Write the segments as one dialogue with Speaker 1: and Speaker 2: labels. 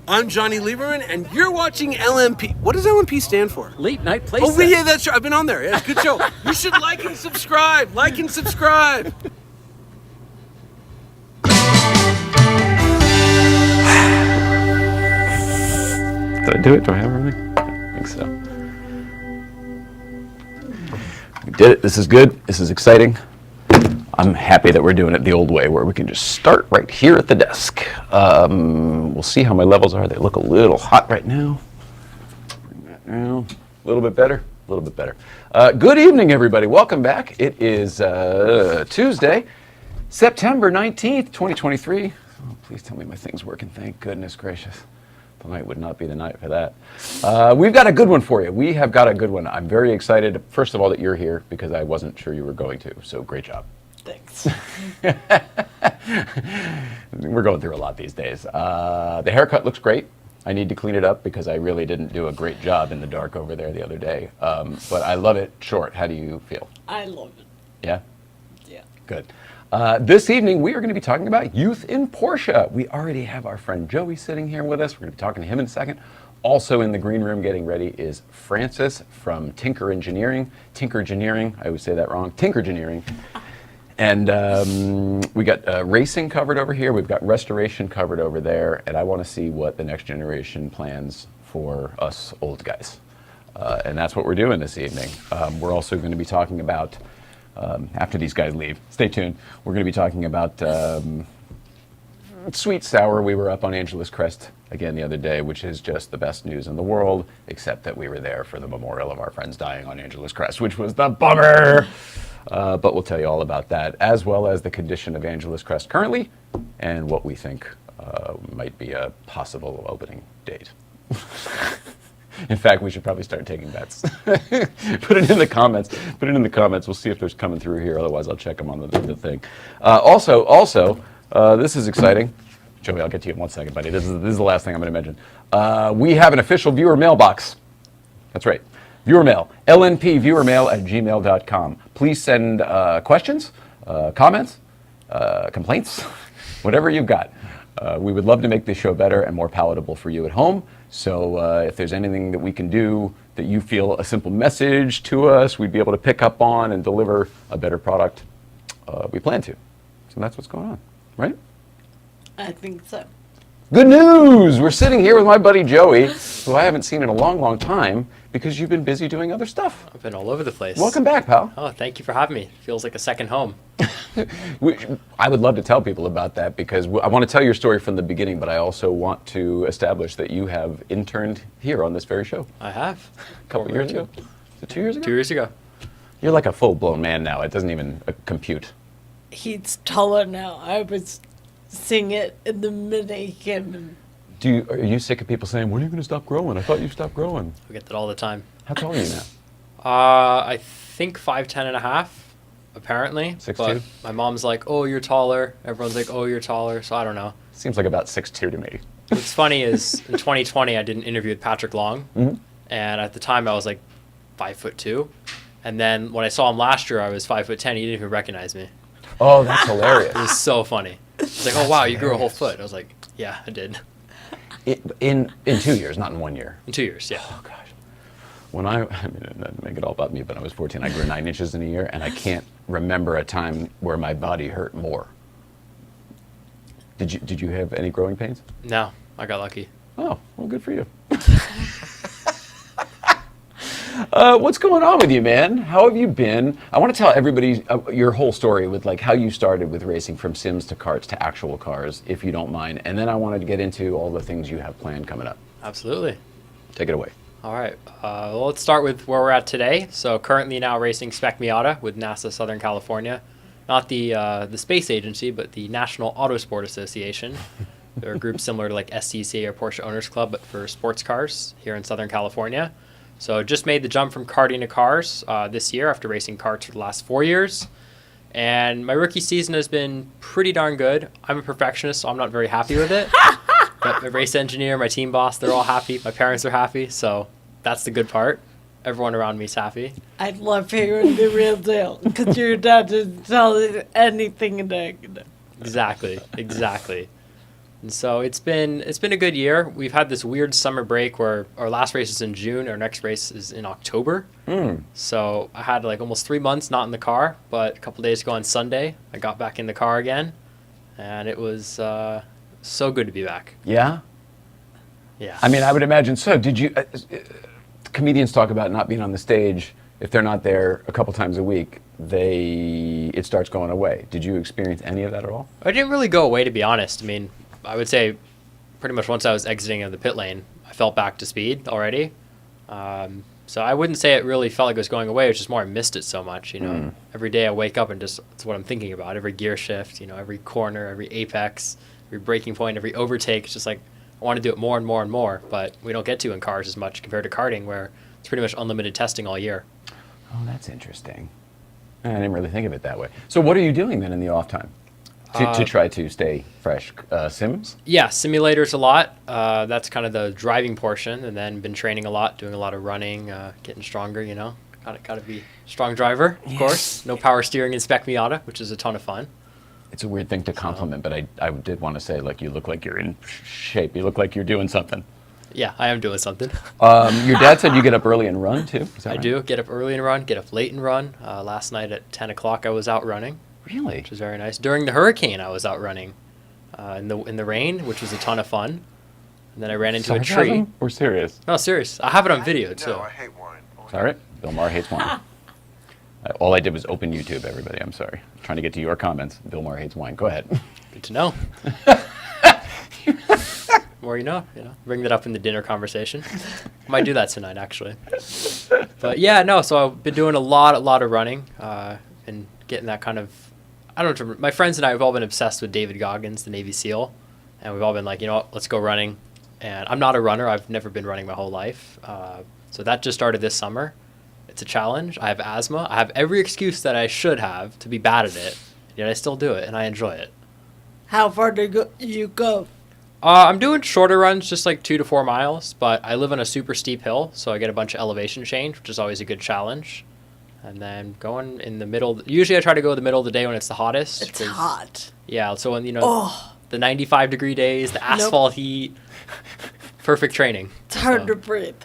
Speaker 1: I'm Johnny Lieberman, and you're watching LNP. What does LNP stand for?
Speaker 2: Late Night Play
Speaker 1: Oh,
Speaker 2: Set.
Speaker 1: yeah, that's right. I've been on there. Yeah, good show. You should like and subscribe. Like and subscribe.
Speaker 3: Did I do it? Do I have everything? I think so. We did it. This is good. This is exciting. I'm happy that we're doing it the old way, where we can just start right here at the desk. We'll see how my levels are. They look a little hot right now. A little bit better. A little bit better. Good evening, everybody. Welcome back. It is Tuesday, September 19th, 2023. Oh, please tell me my thing's working. Thank goodness gracious. Tonight would not be the night for that. We've got a good one for you. We have got a good one. I'm very excited, first of all, that you're here, because I wasn't sure you were going to. So great job.
Speaker 4: Thanks.
Speaker 3: We're going through a lot these days. The haircut looks great. I need to clean it up because I really didn't do a great job in the dark over there the other day. But I love it short. How do you feel?
Speaker 4: I love it.
Speaker 3: Yeah?
Speaker 4: Yeah.
Speaker 3: Good. This evening, we are going to be talking about youth in Porsche. We already have our friend Joey sitting here with us. We're going to be talking to him in a second. Also in the green room getting ready is Francis from Tinkergineering. I always say that wrong. Tinkergineering. And we got racing covered over here. We've got restoration covered over there. And I want to see what the next generation plans for us old guys. And that's what we're doing this evening. We're also going to be talking about, after these guys leave, stay tuned, we're going to be talking about sweet sour. We were up on Angeles Crest again the other day, which is just the best news in the world, except that we were there for the memorial of our friends dying on Angeles Crest, which was the bummer. But we'll tell you all about that, as well as the condition of Angeles Crest currently, and what we think might be a possible opening date. In fact, we should probably start taking bets. Put it in the comments. Put it in the comments. We'll see if there's coming through here. Otherwise, I'll check them on the thing. Also, this is exciting. Joey, I'll get to you in 1 second, buddy. This is the last thing I'm going to mention. We have an official viewer mailbox. That's right. Viewer mail, LNPviewermail@gmail.com. Please send questions, comments, complaints, whatever you've got. We would love to make this show better and more palatable for you at home. So if there's anything that we can do that you feel a simple message to us, we'd be able to pick up on and deliver a better product, we plan to. So that's what's going on, right?
Speaker 4: I think so.
Speaker 3: Good news! We're sitting here with my buddy Joey, who I haven't seen in a long, long time because you've been busy doing other stuff.
Speaker 2: I've been all over the place.
Speaker 3: Welcome back, pal.
Speaker 2: Oh, thank you for having me. Feels like a second home.
Speaker 3: I would love to tell people about that because I want to tell your story from the beginning, but I also want to establish that you have interned here on this very show.
Speaker 2: I have.
Speaker 3: A couple years ago? Is it 2 years ago?
Speaker 2: 2 years ago.
Speaker 3: You're like a full-blown man now. It doesn't even compute.
Speaker 4: He's taller now. I was seeing it in the minute he came in.
Speaker 3: Are you sick of people saying, when are you going to stop growing? I thought you stopped growing.
Speaker 2: We get that all the time.
Speaker 3: How tall are you now?
Speaker 2: I think 5'10" and a half, apparently.
Speaker 3: 6'2"?
Speaker 2: But my mom's like, oh, you're taller. Everyone's like, oh, you're taller. So I don't know.
Speaker 3: Seems like about 6'2" to me.
Speaker 2: What's funny is in 2020, I did an interview with Patrick Long.
Speaker 3: Mm-hmm.
Speaker 2: And at the time, I was like 5'2". And then when I saw him last year, I was 5'10". He didn't even recognize me.
Speaker 3: Oh, that's hilarious.
Speaker 2: It was so funny. It's like, oh, wow, you grew a whole foot. I was like, yeah, I did.
Speaker 3: In 2 years, not in 1 year.
Speaker 2: In 2 years, yeah.
Speaker 3: Oh, gosh. When I mean, not make it all about me, but I was 14, I grew 9 inches in a year, and I can't remember a time where my body hurt more. Did you have any growing pains?
Speaker 2: No, I got lucky.
Speaker 3: Oh, well, good for you. What's going on with you, man? How have you been? I want to tell everybody your whole story with like how you started with racing from sims to karts to actual cars, if you don't mind. And then I wanted to get into all the things you have planned coming up.
Speaker 2: Absolutely.
Speaker 3: Take it away.
Speaker 2: All right. Well, let's start with where we're at today. So currently now racing Spec Miata with NASA Southern California. Not the space agency, but the National Autosport Association. They're a group similar to like SCCA or Porsche Owners Club, but for sports cars here in Southern California. So just made the jump from karting to cars this year after racing karts for the last 4 years. And my rookie season has been pretty darn good. I'm a perfectionist, so I'm not very happy with it. But my race engineer, my team boss, they're all happy. My parents are happy, so that's the good part. Everyone around me is happy.
Speaker 4: I love hearing the real deal because your dad doesn't tell anything negative.
Speaker 2: Exactly. And so it's been a good year. We've had this weird summer break where our last race is in June, our next race is in October. So I had like almost 3 months not in the car, but a couple days ago on Sunday, I got back in the car again, and it was so good to be back.
Speaker 3: Yeah?
Speaker 2: Yeah.
Speaker 3: I mean, I would imagine so. Did you... comedians talk about not being on the stage. If they're not there a couple times a week, it starts going away. Did you experience any of that at all?
Speaker 2: I didn't really go away, to be honest. I mean, I would say pretty much once I was exiting of the pit lane, I felt back to speed already. So I wouldn't say it really felt like it was going away. It was just more I missed it so much. You know, every day I wake up and just it's what I'm thinking about. Every gear shift, you know, every corner, every apex, every braking point, every overtake. It's just like I want to do it more and more and more. But we don't get to in cars as much compared to karting, where it's pretty much unlimited testing all year.
Speaker 3: Oh, that's interesting. I didn't really think of it that way. So what are you doing then in the off time to try to stay fresh? Sims?
Speaker 2: Yeah, simulators a lot. That's kind of the driving portion, and then been training a lot, doing a lot of running, getting stronger. You know, got to be a strong driver, of course. No power steering in Spec Miata, which is a ton of fun.
Speaker 3: It's a weird thing to compliment, but I did want to say, like, you look like you're in shape. You look like you're doing something.
Speaker 2: Yeah, I am doing something.
Speaker 3: Your dad said you get up early and run too. Is that
Speaker 2: I
Speaker 3: right?
Speaker 2: do get up early and run, get up late and run. Last night at 10 o'clock I was out running,
Speaker 3: Really?
Speaker 2: which was very nice. During the hurricane I was out running in the rain, which was a ton of fun. And then I ran into a tree.
Speaker 3: Sarcasm or serious?
Speaker 2: No, serious. I have it on video too.
Speaker 5: No, I hate wine.
Speaker 3: Sorry, Bill Maher hates wine. All I did was open YouTube, everybody. I'm sorry. I'm trying to get to your comments. Bill Maher hates wine. Go ahead.
Speaker 2: Good to know. More you know, bring that up in the dinner conversation. Might do that tonight, actually. But yeah, no, so I've been doing a lot of running, and getting that kind of, I don't know, my friends and I have all been obsessed with David Goggins, the Navy SEAL, and we've all been like, you know what, let's go running. And I'm not a runner. I've never been running my whole life. So that just started this summer. It's a challenge. I have asthma. I have every excuse that I should have to be bad at it, yet I still do it, and I enjoy it.
Speaker 4: How far do you go?
Speaker 2: I'm doing shorter runs, just like 2 to 4 miles, but I live on a super steep hill, so I get a bunch of elevation change, which is always a good challenge. And then going in the middle, usually I try to go in the middle of the day when it's the hottest.
Speaker 4: It's hot.
Speaker 2: Yeah, so when, the 95-degree days, the asphalt heat, perfect training.
Speaker 4: It's hard to breathe.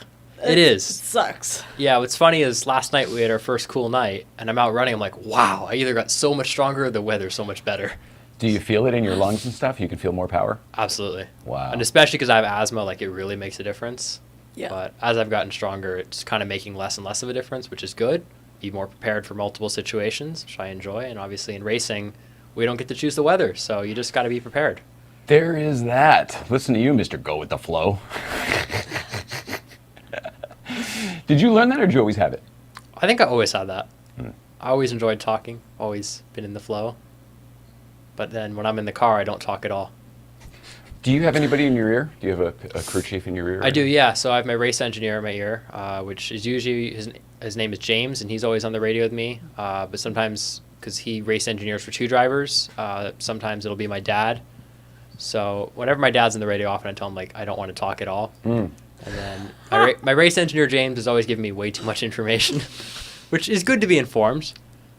Speaker 2: It is.
Speaker 4: It sucks.
Speaker 2: Yeah, what's funny is last night we had our first cool night, and I'm out running, I'm like, wow, I either got so much stronger or the weather's so much better.
Speaker 3: Do you feel it in your lungs and stuff? You can feel more power?
Speaker 2: Absolutely.
Speaker 3: Wow.
Speaker 2: And especially because I have asthma, like it really makes a difference.
Speaker 4: Yeah.
Speaker 2: But as I've gotten stronger, it's kind of making less and less of a difference, which is good. Be more prepared for multiple situations, which I enjoy. And obviously in racing, we don't get to choose the weather, so you just got to be prepared.
Speaker 3: There is that. Listen to you, Mr. Go with the Flow. Did you learn that or did you always have it?
Speaker 2: I think I always had that. I always enjoyed talking, always been in the flow. But then when I'm in the car, I don't talk at all.
Speaker 3: Do you have anybody in your ear? Do you have a crew chief in your ear?
Speaker 2: I do, yeah. So I have my race engineer in my ear, which is usually, his name is James, and he's always on the radio with me. But sometimes, because he race engineers for 2 drivers, sometimes it'll be my dad. So whenever my dad's in the radio, often I tell him, like, I don't want to talk at all. And then my race engineer, James, is always giving me way too much information, which is good to be informed.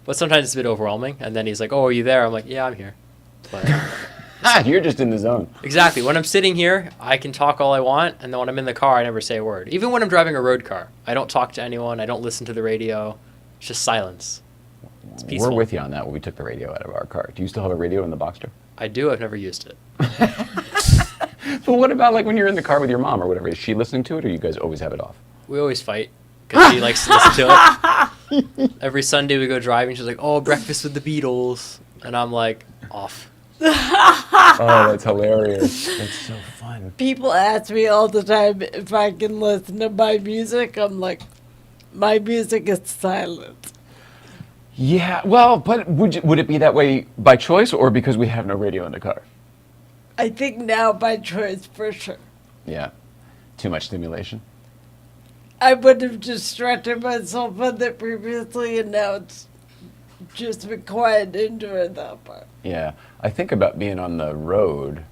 Speaker 2: But sometimes it's a bit overwhelming. And then he's like, oh, are you there? I'm like, yeah, I'm here. But
Speaker 3: You're just in the zone.
Speaker 2: exactly. When I'm sitting here, I can talk all I want, and then when I'm in the car, I never say a word. Even when I'm driving a road car, I don't talk to anyone. I don't listen to the radio. It's just silence. It's peaceful.
Speaker 3: We're with you on that when we took the radio out of our car. Do you still have a radio in the Boxster?
Speaker 2: I do. I've never used it.
Speaker 3: But what about like when you're in the car with your mom or whatever? Is she listening to it or you guys always have it off?
Speaker 2: We always fight because she likes to listen to it. Every Sunday we go driving. She's like, "Oh, breakfast with the Beatles," and I'm like, "Off."
Speaker 3: Oh, that's hilarious. That's so fun.
Speaker 4: People ask me all the time if I can listen to my music. I'm like, my music is silent.
Speaker 3: Yeah, well, but would it be that way by choice or because we have no radio in the car?
Speaker 4: I think now by choice for sure.
Speaker 3: Yeah, too much stimulation.
Speaker 4: I would have distracted myself on it previously, and now it's just been quiet enjoying that part.
Speaker 3: Yeah, I think about being on the road.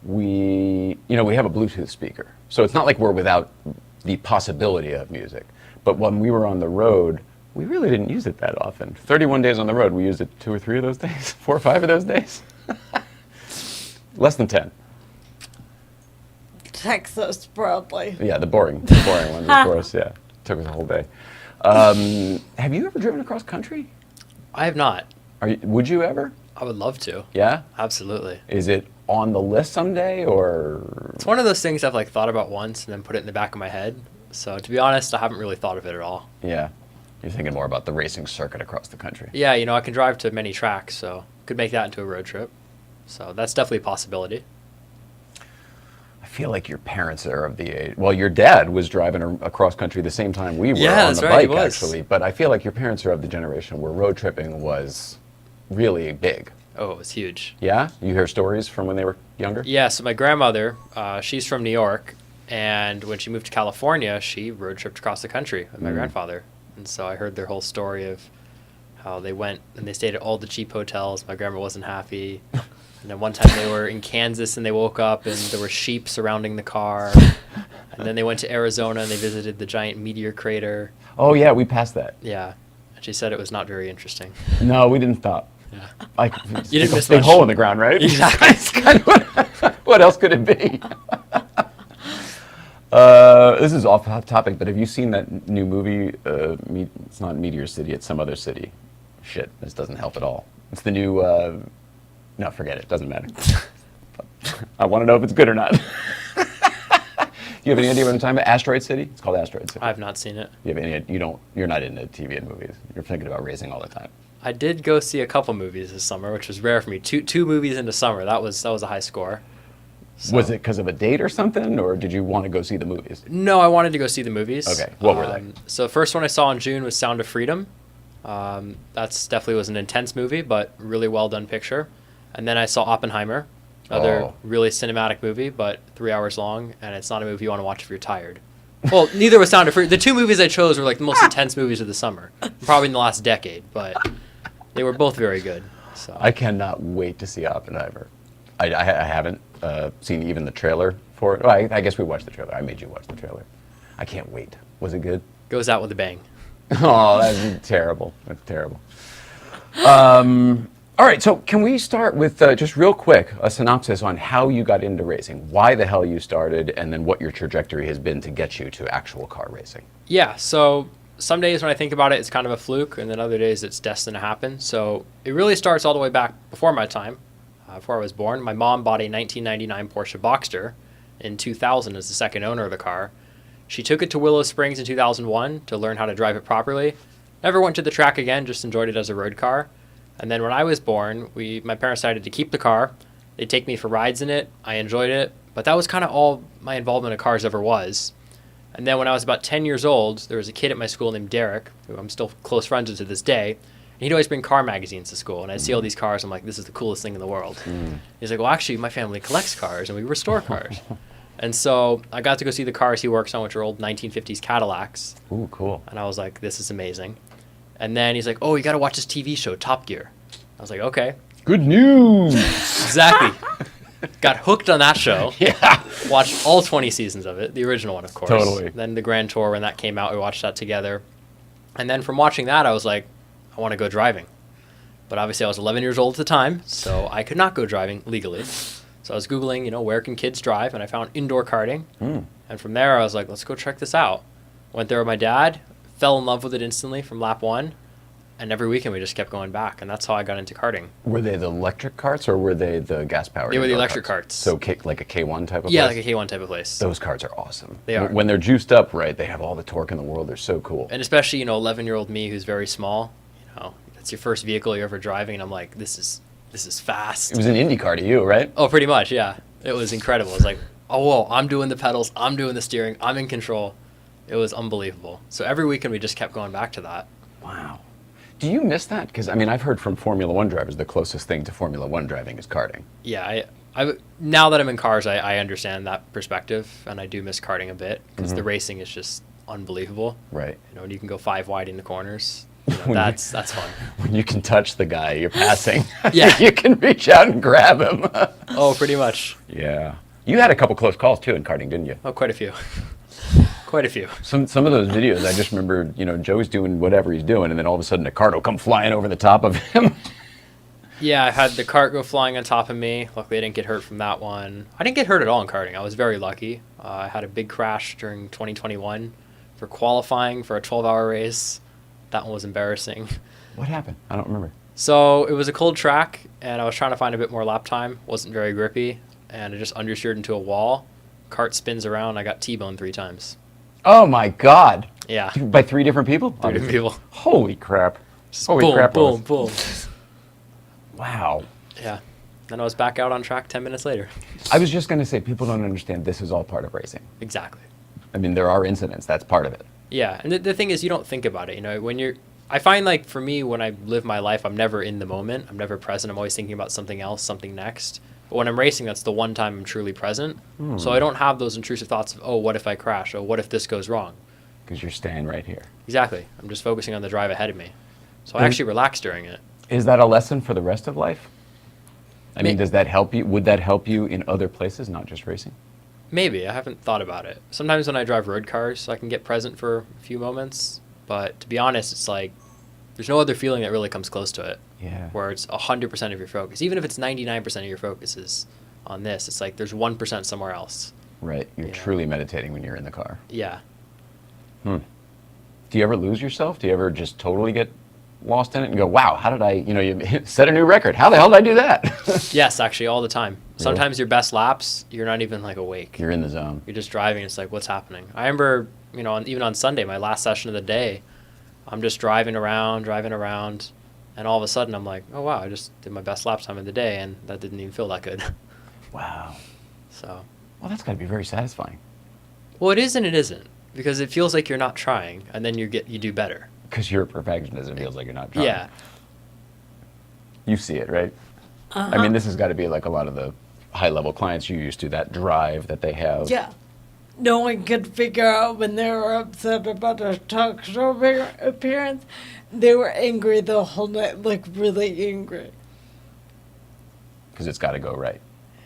Speaker 3: We have a Bluetooth speaker, so it's not like we're without the possibility of music. But when we were on the road, we really didn't use it that often. 31 days on the road, we used it 2 or 3 of those days, 4 or 5 of those days. Less than 10.
Speaker 4: Texas, probably.
Speaker 3: Yeah, the boring ones, of course. Yeah, took us a whole day. Have you ever driven across country?
Speaker 2: I have not.
Speaker 3: Would you ever?
Speaker 2: I would love to.
Speaker 3: Yeah.
Speaker 2: Absolutely.
Speaker 3: Is it on the list someday, or?
Speaker 2: It's one of those things I've like thought about once and then put it in the back of my head. So to be honest, I haven't really thought of it at all.
Speaker 3: Yeah. You're thinking more about the racing circuit across the country.
Speaker 2: Yeah, you know, I can drive to many tracks, so could make that into a road trip. So that's definitely a possibility.
Speaker 3: I feel like your parents are of the age. Well, your dad was driving across country the same time we were
Speaker 2: Yeah,
Speaker 3: on
Speaker 2: that's
Speaker 3: the
Speaker 2: right, he
Speaker 3: bike,
Speaker 2: was.
Speaker 3: actually. But I feel like your parents are of the generation where road tripping was really big.
Speaker 2: Oh, it was huge.
Speaker 3: Yeah? You hear stories from when they were younger?
Speaker 2: Yeah, so my grandmother, she's from New York, and when she moved to California, she road tripped across the country with my grandfather. And so I heard their whole story of how they went and they stayed at all the cheap hotels. My grandma wasn't happy. And then one time they were in Kansas and they woke up and there were sheep surrounding the car. And then they went to Arizona and they visited the giant meteor crater.
Speaker 3: Oh, yeah, we passed that.
Speaker 2: Yeah. And she said it was not very interesting.
Speaker 3: No, we didn't stop.
Speaker 2: Yeah.
Speaker 3: Like,
Speaker 2: You didn't
Speaker 3: a
Speaker 2: miss
Speaker 3: big
Speaker 2: much.
Speaker 3: hole in the ground, right?
Speaker 2: Exactly.
Speaker 3: That's kind of what else could it be? This is off topic, but have you seen that new movie? It's not Meteor City, it's some other city. Shit, this doesn't help at all. It's the new, no, forget it, doesn't matter. I want to know if it's good or not. Do you have any idea what I'm talking about? Asteroid City? It's called Asteroid City.
Speaker 2: I've not seen it.
Speaker 3: You have any, you're not into TV and movies. You're thinking about racing all the time.
Speaker 2: I did go see a couple movies this summer, which was rare for me. Two movies into summer. That was a high score. So.
Speaker 3: Was it because of a date or something, or did you want to go see the movies?
Speaker 2: No, I wanted to go see the movies.
Speaker 3: Okay, what were they?
Speaker 2: So the first one I saw in June was Sound of Freedom. That's definitely was an intense movie, but really well done picture. And then I saw Oppenheimer, another really cinematic movie, but 3 hours long, and it's not a movie you want to watch if you're tired. Well, neither was Sound of Freedom. The two movies I chose were like the most intense movies of the summer, probably in the last decade, but they were both very good. So
Speaker 3: I cannot wait to see Oppenheimer. I haven't seen even the trailer for it. Well, I guess we watched the trailer. I made you watch the trailer. I can't wait. Was it good?
Speaker 2: goes out with a bang.
Speaker 3: Oh, that's terrible. That's terrible. All right, so can we start with just real quick a synopsis on how you got into racing, why the hell you started, and then what your trajectory has been to get you to actual car racing?
Speaker 2: Yeah, so some days when I think about it, it's kind of a fluke, and then other days it's destined to happen. So it really starts all the way back before my time, before I was born. My mom bought a 1999 Porsche Boxster in 2000 as the second owner of the car. She took it to Willow Springs in 2001 to learn how to drive it properly. Never went to the track again, just enjoyed it as a road car. And then when I was born, my parents decided to keep the car. They'd take me for rides in it. I enjoyed it. But that was kind of all my involvement in cars ever was. And then when I was about 10 years old, there was a kid at my school named Derek, who I'm still close friends with to this day. And he'd always bring car magazines to school. And I'd see all these cars. I'm like, this is the coolest thing in the world. He's like, well, actually, my family collects cars, and we restore cars. And so I got to go see the cars he works on, which are old 1950s Cadillacs.
Speaker 3: Ooh, cool.
Speaker 2: And I was like, this is amazing. And then he's like, oh, you got to watch this TV show, Top Gear. I was like, okay.
Speaker 3: Good news.
Speaker 2: Exactly. Got hooked on that show.
Speaker 3: Yeah.
Speaker 2: Watched all 20 seasons of it, the original one, of course.
Speaker 3: Totally.
Speaker 2: Then the Grand Tour, when that came out, we watched that together. And then from watching that, I was like, I want to go driving. But obviously I was 11 years old at the time, so I could not go driving legally. So I was Googling, where can kids drive? And I found indoor karting. And from there, I was like, let's go check this out. Went there with my dad, fell in love with it instantly from lap one. And every weekend we just kept going back, and that's how I got into karting.
Speaker 3: Were they the electric carts or were they the gas-powered?
Speaker 2: They were the
Speaker 3: indoor
Speaker 2: electric carts.
Speaker 3: So like a K1 type of
Speaker 2: Yeah,
Speaker 3: place?
Speaker 2: like a K1 type of place.
Speaker 3: Those carts are awesome.
Speaker 2: They are.
Speaker 3: When they're juiced up right, they have all the torque in the world. They're so cool.
Speaker 2: And especially, 11-year-old me who's very small, that's your first vehicle you're ever driving, and I'm like, this is fast.
Speaker 3: It was an Indy car to you, right?
Speaker 2: Oh, pretty much, yeah. It was incredible. It was like, oh, whoa, I'm doing the pedals, I'm doing the steering, I'm in control. It was unbelievable. So every weekend we just kept going back to that.
Speaker 3: Wow. Do you miss that? Because, I've heard from Formula One drivers the closest thing to Formula One driving is karting.
Speaker 2: Yeah, I now that I'm in cars, I understand that perspective, and I do miss karting a bit, because the racing is just unbelievable.
Speaker 3: Right.
Speaker 2: When you can go 5 wide in the corners,
Speaker 3: When
Speaker 2: that's fun.
Speaker 3: When you can touch the guy you're passing.
Speaker 2: Yeah.
Speaker 3: You can reach out and grab him.
Speaker 2: Oh, pretty much.
Speaker 3: Yeah. You had a couple close calls, too, in karting, didn't you?
Speaker 2: Oh, quite a few. Quite a few.
Speaker 3: Some of those videos, I just remember, Joey's doing whatever he's doing, and then all of a sudden a cart will come flying over the top of him.
Speaker 2: Yeah, I had the cart go flying on top of me. Luckily, I didn't get hurt from that one. I didn't get hurt at all in karting. I was very lucky. I had a big crash during 2021 for qualifying for a 12-hour race. That one was embarrassing.
Speaker 3: What happened? I don't remember.
Speaker 2: So it was a cold track, and I was trying to find a bit more lap time. Wasn't very grippy, and I just understeered into a wall. Cart spins around. I got T-boned 3 times.
Speaker 3: Oh my God!
Speaker 2: Yeah.
Speaker 3: By 3 different people?
Speaker 2: 3 different people.
Speaker 3: Holy crap!
Speaker 2: Just
Speaker 3: Holy
Speaker 2: boom,
Speaker 3: crap!
Speaker 2: boom, boom.
Speaker 3: Wow.
Speaker 2: Yeah. Then I was back out on track 10 minutes later.
Speaker 3: I was just going to say, people don't understand this is all part of racing.
Speaker 2: Exactly.
Speaker 3: I mean, there are incidents. That's part of it.
Speaker 2: Yeah, and the thing is, you don't think about it. You know, when you're, I find like for me, when I live my life, I'm never in the moment. I'm never present. I'm always thinking about something else, something next. But when I'm racing, that's the one time I'm truly present. So I don't have those intrusive thoughts of, oh, what if I crash? Oh, what if this goes wrong?
Speaker 3: Because you're staying right here.
Speaker 2: Exactly. I'm just focusing on the drive ahead of me. So I actually relax during it.
Speaker 3: Is that a lesson for the rest of life? I mean,
Speaker 2: May-
Speaker 3: does that help you? Would that help you in other places, not just racing?
Speaker 2: Maybe. I haven't thought about it. Sometimes when I drive road cars, I can get present for a few moments. But to be honest, it's like there's no other feeling that really comes close to it.
Speaker 3: Yeah.
Speaker 2: Where it's 100% of your focus. Even if it's 99% of your focus is on this, it's like there's 1% somewhere else.
Speaker 3: Right. You're
Speaker 2: Yeah.
Speaker 3: truly meditating when you're in the car.
Speaker 2: Yeah.
Speaker 3: Do you ever lose yourself? Do you ever just totally get lost in it and go, wow, how did I, you set a new record. How the hell did I do that?
Speaker 2: Yes, actually, all the time. Sometimes your best laps, you're not even like awake.
Speaker 3: You're in the zone.
Speaker 2: You're just driving. It's like, what's happening? I remember, even on Sunday, my last session of the day, I'm just driving around, and all of a sudden I'm like, oh wow, I just did my best lap time of the day, and that didn't even feel that good.
Speaker 3: Wow.
Speaker 2: So,
Speaker 3: Well, that's got to be very satisfying.
Speaker 2: well, it is and it isn't, because it feels like you're not trying, and then you do better.
Speaker 3: Because you're a perfectionist, it feels like you're not trying.
Speaker 2: Yeah.
Speaker 3: You see it, right? I mean, this has got to be like a lot of the high-level clients you used to, that drive that they have.
Speaker 4: Yeah. No one could figure out when they were upset about a talk show appearance. They were angry the whole night, like really angry.
Speaker 3: Because it's got to go right.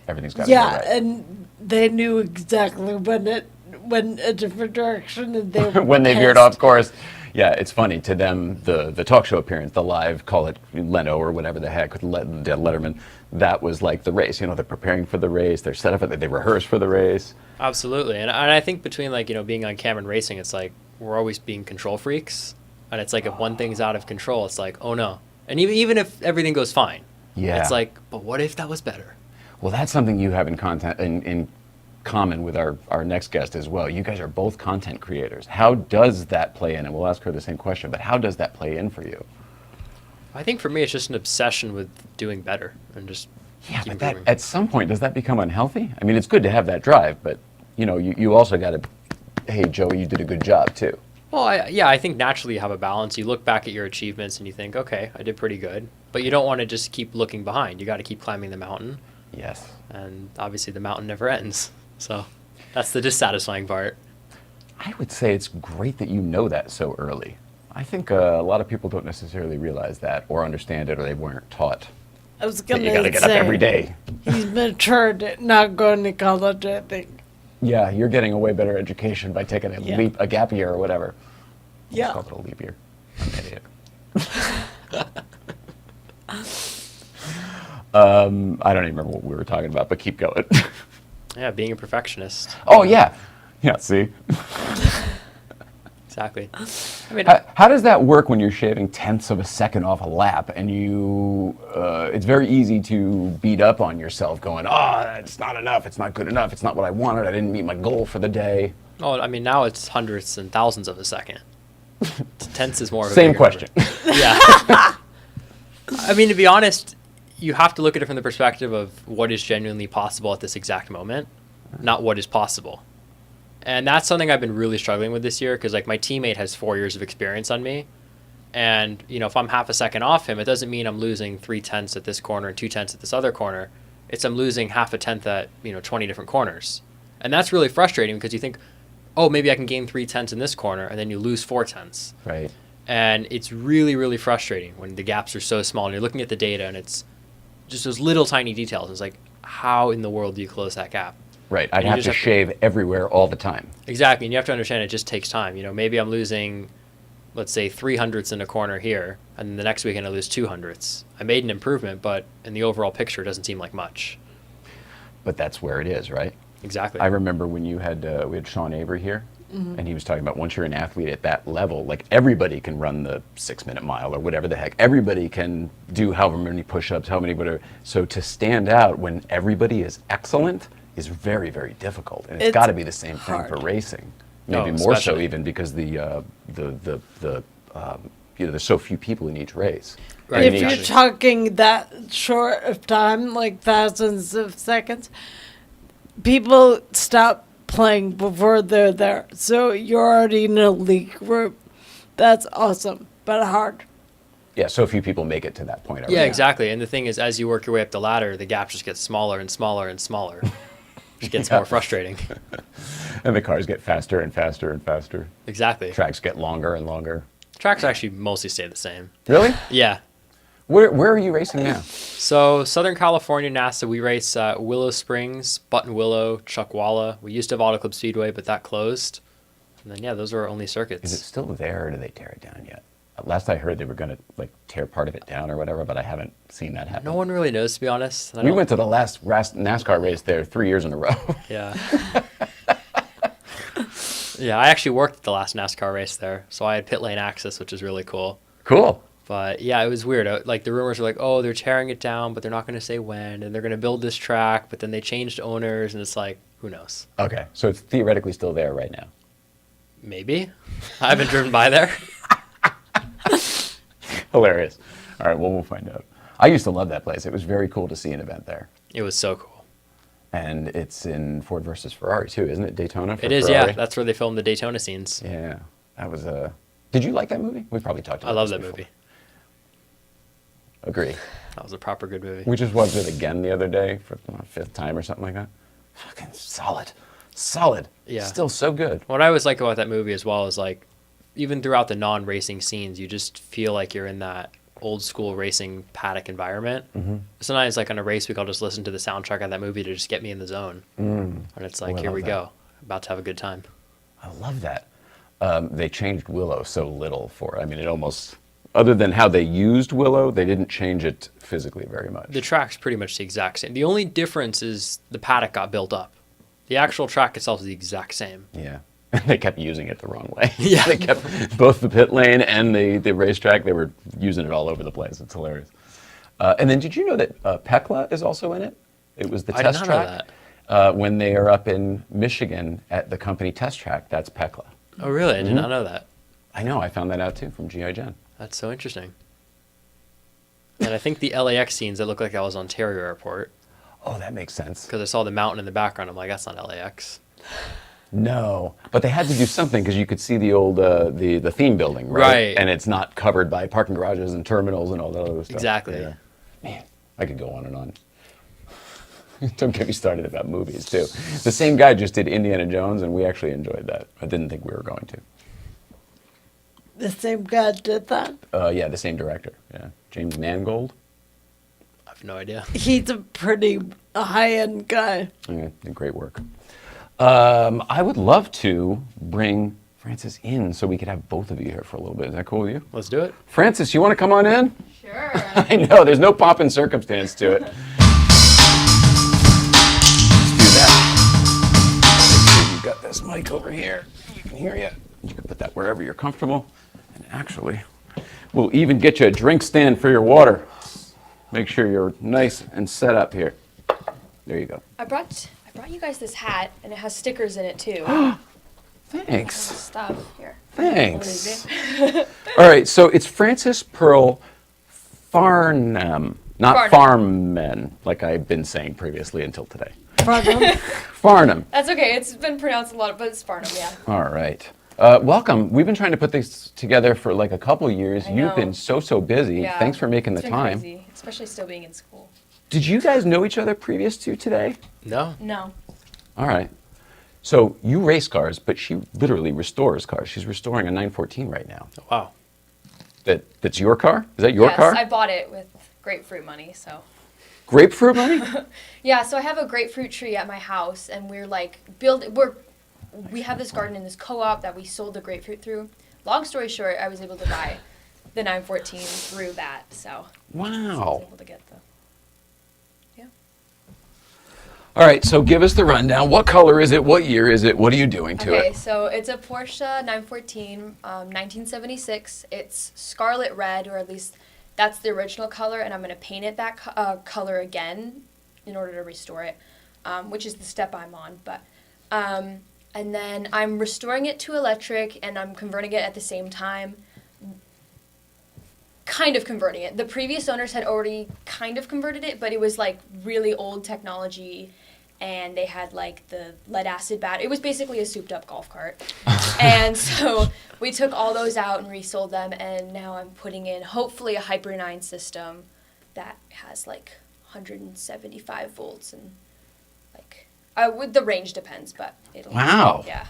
Speaker 3: Everything's got to go
Speaker 4: Yeah,
Speaker 3: right.
Speaker 4: and they knew exactly when it went a different direction, and they were
Speaker 3: When they veered
Speaker 4: pissed.
Speaker 3: off course. Yeah, it's funny. To them, the talk show appearance, the live, call it Leno or whatever the heck, Letterman, that was like the race. They're preparing for the race. They're set up, they rehearse for the race.
Speaker 2: Absolutely. And I think between being on camera and racing, it's like we're always being control freaks. And it's like if one thing's out of control, it's like, oh no. And even if everything goes fine,
Speaker 3: Yeah.
Speaker 2: it's like, but what if that was better?
Speaker 3: Well, that's something you have in common with our next guest as well. You guys are both content creators. How does that play in? And we'll ask her the same question, but how does that play in for you?
Speaker 2: I think for me, it's just an obsession with doing better and just
Speaker 3: Yeah,
Speaker 2: keep
Speaker 3: but
Speaker 2: improving.
Speaker 3: at some point, does that become unhealthy? I mean, it's good to have that drive, but you also got to, hey, Joey, you did a good job too.
Speaker 2: Well, I think naturally you have a balance. You look back at your achievements and you think, okay, I did pretty good. But you don't want to just keep looking behind. You got to keep climbing the mountain.
Speaker 3: Yes.
Speaker 2: And obviously the mountain never ends. So that's the dissatisfying part.
Speaker 3: I would say it's great that you know that so early. I think a lot of people don't necessarily realize that or understand it, or they weren't taught
Speaker 4: I was
Speaker 3: that
Speaker 4: going
Speaker 3: you got to
Speaker 4: to
Speaker 3: get up
Speaker 4: say,
Speaker 3: every day.
Speaker 4: he's matured, not going to college, I think.
Speaker 3: Yeah, you're getting a way better education by taking a gap year or whatever.
Speaker 4: Yeah.
Speaker 3: Let's call it a leap year. I'm an idiot. I don't even remember what we were talking about, but keep going.
Speaker 2: Yeah, being a perfectionist.
Speaker 3: Oh, yeah. Yeah, see?
Speaker 2: Exactly. I mean,
Speaker 3: How does that work when you're shaving tenths of a second off a lap and it's very easy to beat up on yourself going, it's not enough, it's not good enough, it's not what I wanted, I didn't meet my goal for the day.
Speaker 2: now it's hundredths and thousands of a second. Tenths is more of a
Speaker 3: Same
Speaker 2: bigger
Speaker 3: question.
Speaker 2: number. Yeah. I mean, to be honest, you have to look at it from the perspective of what is genuinely possible at this exact moment, not what is possible. And that's something I've been really struggling with this year because my teammate has 4 years of experience on me. And, if I'm half a second off him, it doesn't mean I'm losing 3/10 at this corner and 2/10 at this other corner. It's I'm losing half a tenth at, 20 different corners. And that's really frustrating because you think, oh, maybe I can gain 3/10 in this corner, and then you lose 4/10.
Speaker 3: Right.
Speaker 2: And it's really, really frustrating when the gaps are so small and you're looking at the data and it's just those little tiny details. It's like, how in the world do you close that gap?
Speaker 3: Right, I'd
Speaker 2: And you
Speaker 3: have
Speaker 2: just
Speaker 3: to
Speaker 2: have to-
Speaker 3: shave everywhere all the time.
Speaker 2: Exactly, and you have to understand it just takes time. Maybe I'm losing let's say 300ths in a corner here, and then the next weekend I lose 200ths. I made an improvement, but in the overall picture, it doesn't seem like much.
Speaker 3: But that's where it is, right?
Speaker 2: Exactly.
Speaker 3: I remember when we had Sean Avery here, and he was talking about once you're an athlete at that level, like everybody can run the 6-minute mile or whatever the heck. Everybody can do however many push-ups, how many whatever. So to stand out when everybody is excellent is very, very difficult, and it's got to be the same thing for racing. Maybe more so even because there's so few people in each race.
Speaker 2: Right.
Speaker 4: If you're talking that short of time, like thousands of seconds, people stop playing before they're there. So you're already in a league group. That's awesome, but hard.
Speaker 3: Yeah, so few people make it to that point.
Speaker 2: Yeah, exactly. And the thing is, as you work your way up the ladder, the gap just gets smaller and smaller and smaller. It gets more frustrating.
Speaker 3: And the cars get faster and faster and faster.
Speaker 2: Exactly.
Speaker 3: Tracks get longer and longer.
Speaker 2: Tracks actually mostly stay the same.
Speaker 3: Really?
Speaker 2: Yeah.
Speaker 3: Where are you racing now?
Speaker 2: So Southern California, NASA, we race Willow Springs, Buttonwillow, Chuckwalla. We used to have Auto Club Speedway, but that closed. And then, yeah, those are our only circuits.
Speaker 3: Is it still there, or did they tear it down yet? Last I heard, they were going to tear part of it down or whatever, but I haven't seen that happen.
Speaker 2: No one really knows, to be honest.
Speaker 3: We went to the last NASCAR race there 3 years in a row.
Speaker 2: Yeah. Yeah, I actually worked at the last NASCAR race there, so I had pit lane access, which is really cool.
Speaker 3: Cool.
Speaker 2: But yeah, it was weird. The rumors were like, oh, they're tearing it down, but they're not going to say when, and they're going to build this track, but then they changed owners, and it's like, who knows?
Speaker 3: Okay, so it's theoretically still there right now.
Speaker 2: Maybe. I haven't driven by there.
Speaker 3: Hilarious. All right, well, we'll find out. I used to love that place. It was very cool to see an event there.
Speaker 2: It was so cool.
Speaker 3: And it's in Ford versus Ferrari, too, isn't it? Daytona for
Speaker 2: It is,
Speaker 3: Ferrari?
Speaker 2: yeah. That's where they filmed the Daytona scenes.
Speaker 3: Yeah. That was a... Did you like that movie? We probably talked about
Speaker 2: I love
Speaker 3: this
Speaker 2: that
Speaker 3: before.
Speaker 2: movie.
Speaker 3: Agree.
Speaker 2: That was a proper good movie.
Speaker 3: We just watched it again the other day for the 5th time or something like that. Fucking solid. Solid.
Speaker 2: Yeah.
Speaker 3: Still so good.
Speaker 2: What I always like about that movie as well is, like, even throughout the non-racing scenes, you just feel like you're in that old school racing paddock environment. Mm-hmm. Sometimes, like, on a race week, I'll just listen to the soundtrack of that movie to just get me in the zone. And it's like, here we go. About to have a good time.
Speaker 3: I love that. They changed Willow so little for it. I mean, it almost... Other than how they used Willow, they didn't change it physically very much.
Speaker 2: The track's pretty much the exact same. The only difference is the paddock got built up. The actual track itself is the exact same.
Speaker 3: Yeah. They kept using it the wrong way.
Speaker 2: Yeah.
Speaker 3: They kept both the pit lane and the racetrack, they were using it all over the place. It's hilarious. And then did you know that Pekla is also in it? It was the test track.
Speaker 2: I did not know that.
Speaker 3: When they are up in Michigan at the company test track, that's Pekla.
Speaker 2: Oh, really? I did not know that.
Speaker 3: I know. I found that out, too, from G.I. Jen.
Speaker 2: That's so interesting. And I think the LAX scenes, that looked like that was Ontario Airport.
Speaker 3: Oh, that makes sense.
Speaker 2: Because I saw the mountain in the background. I'm like, that's not LAX.
Speaker 3: No, but they had to do something because you could see the old the theme building, right?
Speaker 2: Right.
Speaker 3: And it's not covered by parking garages and terminals and all that other stuff.
Speaker 2: Exactly.
Speaker 3: Yeah. Man, I could go on and on. Don't get me started about movies, too. The same guy just did Indiana Jones, and we actually enjoyed that. I didn't think we were going to.
Speaker 4: The same guy did that?
Speaker 3: Yeah, the same director. Yeah, James Mangold.
Speaker 2: I have no idea.
Speaker 4: He's a pretty high-end guy.
Speaker 3: Yeah, did great work. I would love to bring Francis in so we could have both of you here for a little bit. Is that cool with you?
Speaker 2: Let's do it.
Speaker 3: Francis, you want to come on in?
Speaker 5: Sure.
Speaker 3: I know, there's no pomp and circumstance to it. Let's do that. Make sure you've got this mic over here. We can hear you. You can put that wherever you're comfortable. And actually, we'll even get you a drink stand for your water. Make sure you're nice and set up here. There you go.
Speaker 5: I brought you guys this hat, and it has stickers in it too.
Speaker 3: Thanks.
Speaker 5: Stuff here.
Speaker 3: Thanks. All right, so it's Francis Pearl Farnham, not Farman, like I've been saying previously until today. Farnham.
Speaker 5: That's okay. It's been pronounced a lot, but it's Farnham, yeah.
Speaker 3: All right. Welcome. We've been trying to put this together for like a couple years.
Speaker 5: I know.
Speaker 3: You've been so busy.
Speaker 5: Yeah.
Speaker 3: Thanks for making
Speaker 5: It's
Speaker 3: the
Speaker 5: been
Speaker 3: time.
Speaker 5: crazy, especially still being in school.
Speaker 3: Did you guys know each other previous to today?
Speaker 2: No.
Speaker 5: No.
Speaker 3: All right. So you race cars, but she literally restores cars. She's restoring a 914 right now.
Speaker 2: Oh, wow.
Speaker 3: That's your car? Is that your
Speaker 5: Yes,
Speaker 3: car?
Speaker 5: I bought it with grapefruit money, so.
Speaker 3: Grapefruit money?
Speaker 5: Yeah, so I have a grapefruit tree at my house, and we're like we have this garden in this co-op that we sold the grapefruit through. long story short, I was able to buy the 914 through that. So I was
Speaker 3: Wow.
Speaker 5: able to get the. Yeah.
Speaker 3: All right, so give us the rundown. What color is it? What year is it? What are you doing to
Speaker 5: Okay,
Speaker 3: it?
Speaker 5: so it's a Porsche 914, 1976. It's scarlet red, or at least that's the original color, and I'm going to paint it that color again in order to restore it, which is the step I'm on. But and then I'm restoring it to electric, and I'm converting it at the same time. Kind of converting it. The previous owners had already kind of converted it, but it was like really old technology, and they had like the lead acid battery. It was basically a souped up golf cart. And so we took all those out and resold them, and now I'm putting in hopefully a Hyper 9 system that has like 175 volts, and like with the range depends, but it'll.
Speaker 3: Wow.
Speaker 5: Yeah.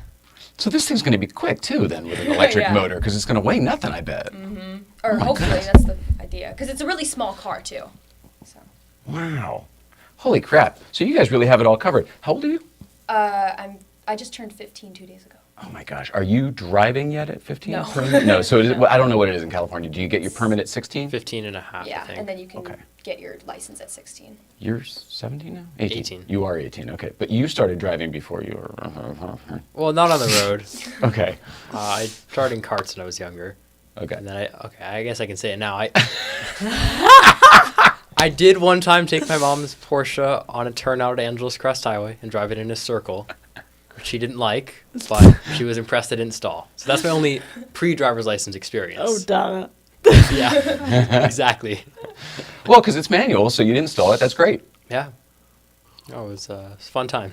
Speaker 3: So this thing's going to be quick too, then, with an electric
Speaker 5: Yeah.
Speaker 3: motor, because it's going to weigh nothing, I bet.
Speaker 5: Or
Speaker 3: my
Speaker 5: hopefully
Speaker 3: goodness.
Speaker 5: that's the idea, because it's a really small car too. So.
Speaker 3: Wow. Holy crap. So you guys really have it all covered. How old are you?
Speaker 5: I just turned 15 2 days ago.
Speaker 3: Oh my gosh. Are you driving yet at 15?
Speaker 5: No.
Speaker 3: Permit? No. So well, I don't know what it is in California. Do you get your permit at 16?
Speaker 2: 15 and a half, I
Speaker 5: Yeah,
Speaker 2: think.
Speaker 5: and then you can
Speaker 3: Okay.
Speaker 5: get your license at 16.
Speaker 3: You're 17 now?
Speaker 2: 18.
Speaker 3: You are 18, okay. But you started driving before you were...
Speaker 2: Well, not on the road.
Speaker 3: Okay.
Speaker 2: I started in karts when I was younger.
Speaker 3: Okay.
Speaker 2: And then I guess I can say it now. I did one time take my mom's Porsche on a turnout at Angeles Crest Highway and drive it in a circle, which she didn't like, but she was impressed I didn't stall. So that's my only pre-driver's license experience.
Speaker 4: Oh, darn it.
Speaker 2: Yeah, exactly.
Speaker 3: Well, because it's manual, so you didn't install it. That's great.
Speaker 2: Yeah. No, it was a fun time.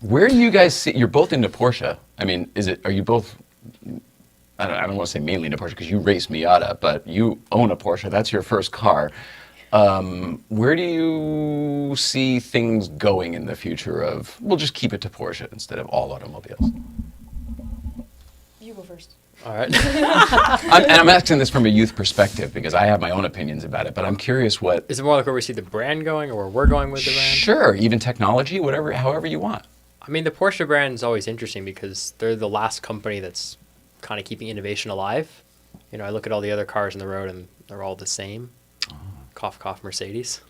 Speaker 3: Where do you guys see... You're both into Porsche. I mean, are you both... I don't want to say mainly into Porsche because you race Miata, but you own a Porsche. That's your first car. Where do you see things going in the future of... We'll just keep it to Porsche instead of all automobiles.
Speaker 5: You go first.
Speaker 2: All right.
Speaker 3: And I'm asking this from a youth perspective because I have my own opinions about it, but I'm curious what...
Speaker 2: Is it more like where we see the brand going or where we're going with the brand?
Speaker 3: Sure, even technology, whatever, however you want.
Speaker 2: I mean, the Porsche brand is always interesting because they're the last company that's kind of keeping innovation alive. You know, I look at all the other cars on the road and they're all the same. Cough, cough, Mercedes.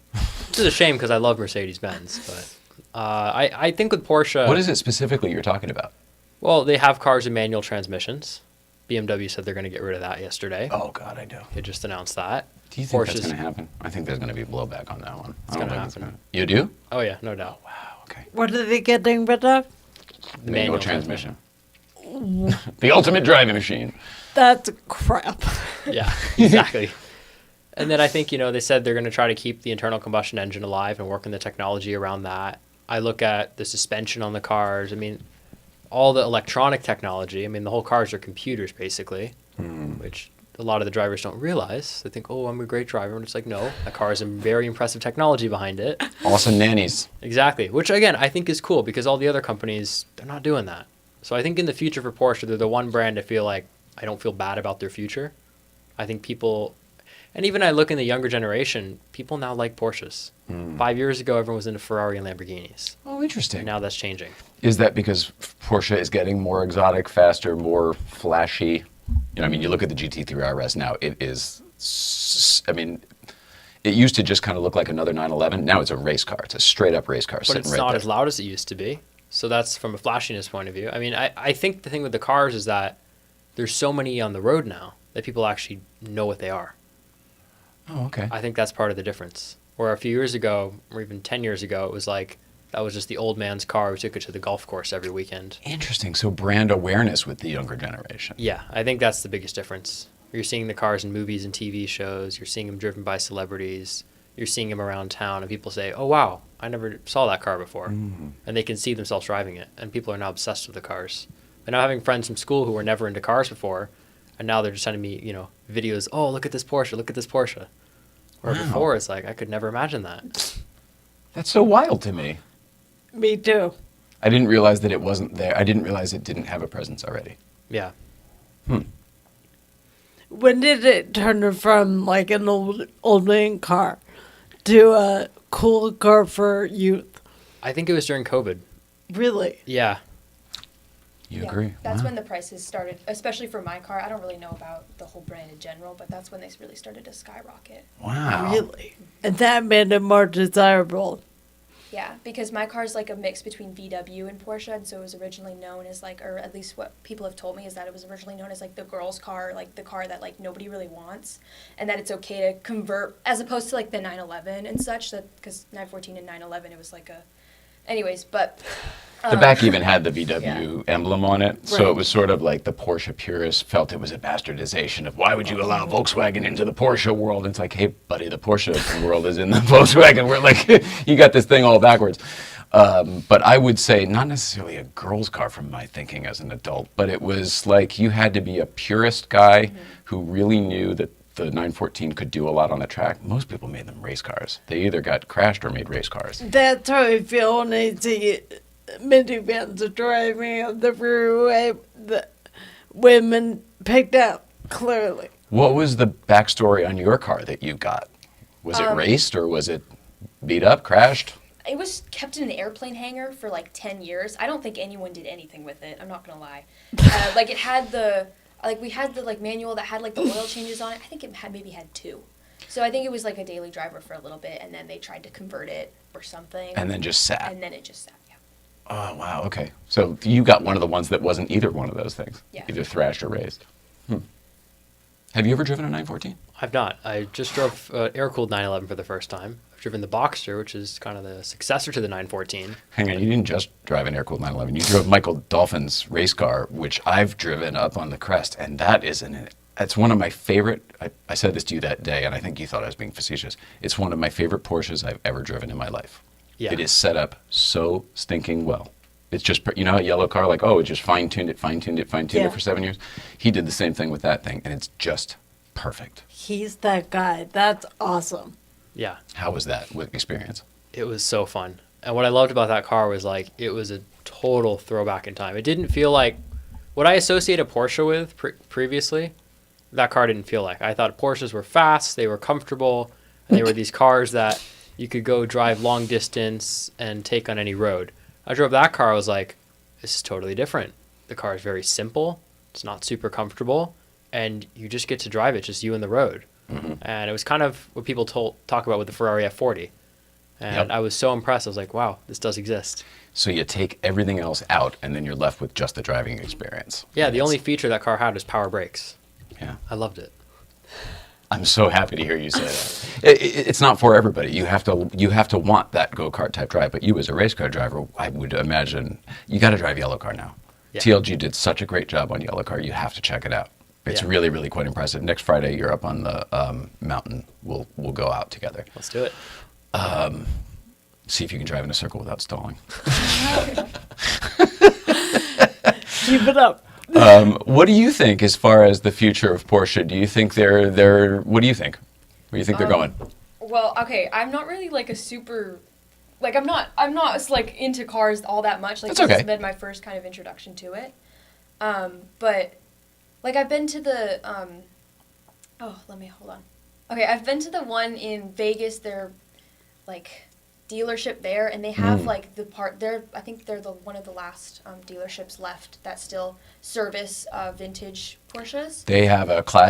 Speaker 2: Which is a shame because I love Mercedes-Benz, but I think with Porsche...
Speaker 3: What is it specifically you're talking about?
Speaker 2: Well, they have cars with manual transmissions. BMW said they're going to get rid of that yesterday.
Speaker 3: Oh, God, I do.
Speaker 2: They just announced that.
Speaker 3: Do you think that's
Speaker 2: Porsche's-
Speaker 3: going to happen? I think there's going to be blowback on that one.
Speaker 2: It's gonna happen.
Speaker 3: You do?
Speaker 2: Oh, yeah, no doubt.
Speaker 3: Wow, okay.
Speaker 4: What are they getting rid of?
Speaker 2: The
Speaker 3: Manual transmission. The ultimate driving machine.
Speaker 4: That's crap.
Speaker 2: Yeah, exactly. And then I think, you know, they said they're going to try to keep the internal combustion engine alive and work on the technology around that. I look at the suspension on the cars. I mean, all the electronic technology. I mean, the whole cars are computers, basically, which a lot of the drivers don't realize. They think, oh, I'm a great driver. And it's like, no, that car has a very impressive technology behind it.
Speaker 3: Awesome nannies.
Speaker 2: Exactly. Which, again, I think is cool because all the other companies, they're not doing that. So I think in the future for Porsche, they're the one brand I feel like I don't feel bad about their future. I think people... And even I look in the younger generation, people now like Porsches. 5 years ago, everyone was into Ferrari and Lamborghinis.
Speaker 3: Oh, interesting.
Speaker 2: And now that's changing.
Speaker 3: Is that because Porsche is getting more exotic, faster, more flashy? You know, I mean, you look at the GT3 RS now, it is... I mean, it used to just kind of look like another 911. Now it's a race car. It's a straight-up race car
Speaker 2: But
Speaker 3: sitting
Speaker 2: it's
Speaker 3: right
Speaker 2: not
Speaker 3: there.
Speaker 2: as loud as it used to be. So that's from a flashiness point of view. I mean, I think the thing with the cars is that there's so many on the road now that people actually know what they are.
Speaker 3: Oh, okay.
Speaker 2: I think that's part of the difference. Where a few years ago, or even 10 years ago, it was like, that was just the old man's car who took it to the golf course every weekend.
Speaker 3: Interesting. So brand awareness with the younger generation.
Speaker 2: Yeah, I think that's the biggest difference. You're seeing the cars in movies and TV shows. You're seeing them driven by celebrities. You're seeing them around town, and people say, oh, wow, I never saw that car before. And they can see themselves driving it, and people are now obsessed with the cars. And now having friends from school who were never into cars before, and now they're just sending me, you know, videos, oh, look at this Porsche, look at this Porsche. Where
Speaker 3: Wow.
Speaker 2: before, it's like, I could never imagine that.
Speaker 3: That's so wild to me.
Speaker 4: Me too.
Speaker 3: I didn't realize that it wasn't there. I didn't realize it didn't have a presence already.
Speaker 2: Yeah.
Speaker 4: When did it turn from like an old man car to a cool car for youth?
Speaker 2: I think it was during COVID.
Speaker 4: Really?
Speaker 2: Yeah.
Speaker 3: You agree?
Speaker 5: That's
Speaker 3: Wow.
Speaker 5: when the prices started, especially for my car. I don't really know about the whole brand in general, but that's when they really started to skyrocket.
Speaker 3: Wow.
Speaker 4: Really? And that made it more desirable.
Speaker 5: Yeah, because my car's like a mix between VW and Porsche, and so it was originally known as like, or at least what people have told me is that it was originally known as like the girl's car, like the car that like nobody really wants, and that it's okay to convert as opposed to like the 911 and such. That because 914 and 911 it was like a, anyways, but.
Speaker 3: The back even had the VW
Speaker 5: Yeah.
Speaker 3: emblem on it, so it was sort of like the Porsche purists felt it was a bastardization of why would you allow Volkswagen into the Porsche world? And it's like, hey, buddy, the Porsche world is in the Volkswagen. We're like, you got this thing all backwards. But I would say not necessarily a girl's car from my thinking as an adult, but it was like you had to be a purist guy who really knew that the 914 could do a lot on the track. Most people made them race cars. They either got crashed or made race cars.
Speaker 4: That's how I feel when I see minivans driving on the freeway. The women picked up, clearly.
Speaker 3: What was the backstory on your car that you got? Was it raced or was it beat up, crashed?
Speaker 5: It was kept in an airplane hangar for like 10 years. I don't think anyone did anything with it. I'm not gonna lie. Like it had the, like we had the like manual that had like the oil changes on it. I think it had maybe had 2. So I think it was like a daily driver for a little bit, and then they tried to convert it or something.
Speaker 3: And then just sat.
Speaker 5: And then it just sat. Yeah.
Speaker 3: Oh, wow, okay. So you got one of the ones that wasn't either one of those things.
Speaker 5: Yeah.
Speaker 3: Either thrashed or raised. Have you ever driven a 914?
Speaker 2: I've not. I just drove air-cooled 911 for the first time. I've driven the Boxster, which is kind of the successor to the 914.
Speaker 3: Hang on, you didn't just drive an air-cooled 911. You drove Michael Dolphin's race car, which I've driven up on the Crest, and that is it's one of my favorite, I said this to you that day, and I think you thought I was being facetious. It's one of my favorite Porsches I've ever driven in my life.
Speaker 2: Yeah.
Speaker 3: It is set up so stinking well. It's just, you know, a yellow car, like, oh, it just fine-tuned it for 7 years. He did the same thing with that thing, and it's just perfect.
Speaker 4: He's that guy. That's awesome.
Speaker 2: Yeah.
Speaker 3: How was that experience?
Speaker 2: It was so fun. And what I loved about that car was like it was a total throwback in time. It didn't feel like what I associate a Porsche with previously. That car didn't feel like. I thought Porsches were fast, they were comfortable, and they were these cars that you could go drive long distance and take on any road. I drove that car, I was like, this is totally different. The car is very simple, it's not super comfortable, and you just get to drive it, just you and the road.
Speaker 3: Mm-hmm.
Speaker 2: And it was kind of what people talk about with the Ferrari F40. And
Speaker 3: Yep.
Speaker 2: I was so impressed. I was like, wow, this does exist.
Speaker 3: So you take everything else out, and then you're left with just the driving experience.
Speaker 2: Yeah,
Speaker 3: And
Speaker 2: the only feature that car had was power brakes.
Speaker 3: Yeah.
Speaker 2: I loved it.
Speaker 3: I'm so happy to hear you say that. It's not for everybody. You have to want that go-kart type drive. But you, as a race car driver, I would imagine you got to drive yellow car now.
Speaker 2: Yeah.
Speaker 3: TLG did such a great job on yellow car. You have to check it out. It's
Speaker 2: Yeah.
Speaker 3: really, really quite impressive. Next Friday, you're up on the mountain. We'll go out together.
Speaker 2: Let's do it.
Speaker 3: See if you can drive in a circle without stalling.
Speaker 4: Keep it up.
Speaker 3: What do you think as far as the future of Porsche? Do you think they're what do you think? Where do you think they're going?
Speaker 5: Well, okay, I'm not really like a super, like I'm not like into cars all that much. Like
Speaker 3: That's
Speaker 5: this
Speaker 3: okay.
Speaker 5: has been my first kind of introduction to it. But like I've been to the let me hold on. Okay, I've been to the one in Vegas. They're like dealership there, and they have like the part there. I think they're the one of the last dealerships left that still service vintage Porsches.
Speaker 3: They have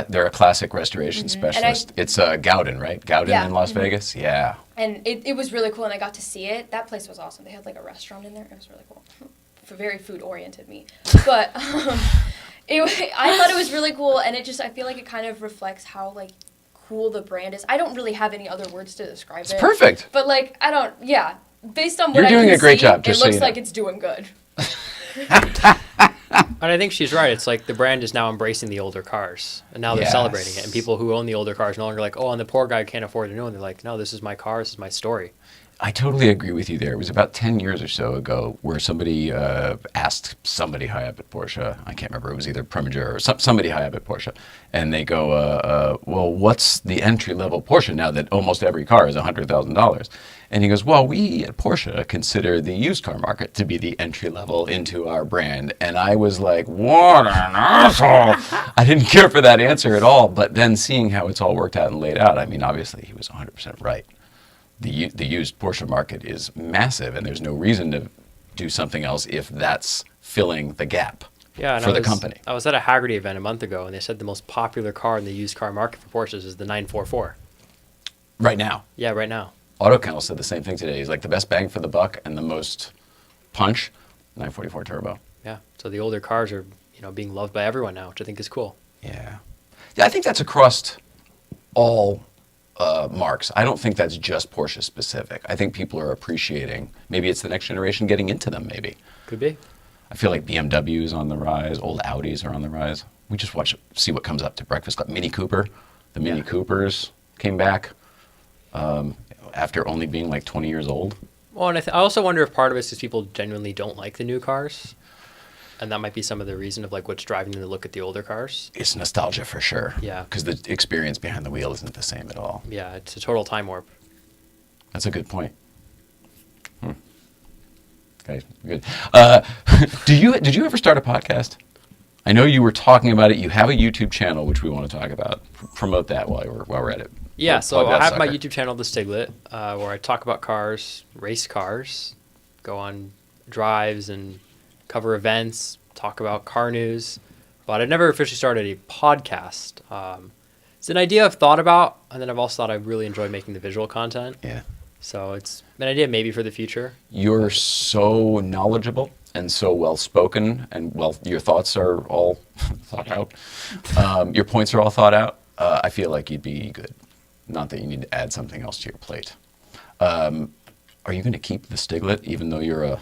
Speaker 3: they're a classic restoration specialist. It's Gowden, right? Gowden
Speaker 5: Yeah.
Speaker 3: in Las Vegas. Yeah.
Speaker 5: And it was really cool, and I got to see it. That place was awesome. They had like a restaurant in there. It was really cool. For very food oriented me, but I thought it was really cool, and I feel like it kind of reflects how like cool the brand is. I don't really have any other words to describe it.
Speaker 3: It's perfect.
Speaker 5: But like based on what
Speaker 3: You're
Speaker 5: I
Speaker 3: doing
Speaker 5: can
Speaker 3: a great
Speaker 5: see,
Speaker 3: job, just
Speaker 5: it
Speaker 3: so
Speaker 5: looks
Speaker 3: you know.
Speaker 5: like it's doing good.
Speaker 2: And I think she's right. It's like the brand is now embracing the older cars, and now they're
Speaker 3: Yes.
Speaker 2: celebrating it. And people who own the older cars no longer like, oh, and the poor guy can't afford a new one. They're like, no, this is my car. This is my story.
Speaker 3: I totally agree with you there. It was about 10 years or so ago where somebody asked somebody high up at Porsche, I can't remember, it was either Preminger or somebody high up at Porsche, and they go, well, what's the entry-level Porsche now that almost every car is $100,000? And he goes, well, we at Porsche consider the used car market to be the entry level into our brand. And I was like, what an asshole. I didn't care for that answer at all. But then seeing how it's all worked out and laid out, I mean, obviously he was 100% right. The used Porsche market is massive, and there's no reason to do something else if that's filling the gap.
Speaker 2: Yeah, and
Speaker 3: for the company.
Speaker 2: I was at a Haggerty event a month ago, and they said the most popular car in the used car market for Porsches is the 944.
Speaker 3: Right now.
Speaker 2: Yeah, right now.
Speaker 3: Auto Kennel said the same thing today. He's like, the best bang for the buck and the most punch, 944 Turbo.
Speaker 2: Yeah, so the older cars are, being loved by everyone now, which I think is cool.
Speaker 3: Yeah. Yeah, I think that's across all marks. I don't think that's just Porsche specific. I think people are appreciating, maybe it's the next generation getting into them, maybe.
Speaker 2: Could be.
Speaker 3: I feel like BMW is on the rise. Old Audis are on the rise. We just see what comes up to Breakfast Club. Mini Cooper. The Mini Coopers came back after only being like 20 years old.
Speaker 2: Well, and I also wonder if part of it is because people genuinely don't like the new cars. And that might be some of the reason of like what's driving them to look at the older cars.
Speaker 3: It's nostalgia for sure.
Speaker 2: Yeah.
Speaker 3: Because the experience behind the wheel isn't the same at all.
Speaker 2: Yeah, it's a total time warp.
Speaker 3: That's a good point. Okay, good. Did you ever start a podcast? I know you were talking about it. You have a YouTube channel, which we want to talk about. Promote that while we're at it.
Speaker 2: Yeah,
Speaker 3: Plug
Speaker 2: so
Speaker 3: that
Speaker 2: I have my
Speaker 3: sucker.
Speaker 2: YouTube channel, The Stiglette, where I talk about cars, race cars, go on drives and cover events, talk about car news. But I've never officially started a podcast. It's an idea I've thought about, and then I've also thought I really enjoy making the visual content.
Speaker 3: Yeah.
Speaker 2: So it's an idea maybe for the future.
Speaker 3: You're so knowledgeable and so well spoken, and your thoughts are all thought out. Your points are all thought out. I feel like you'd be good. Not that you need to add something else to your plate. Are you going to keep the Stiglette, even though you're a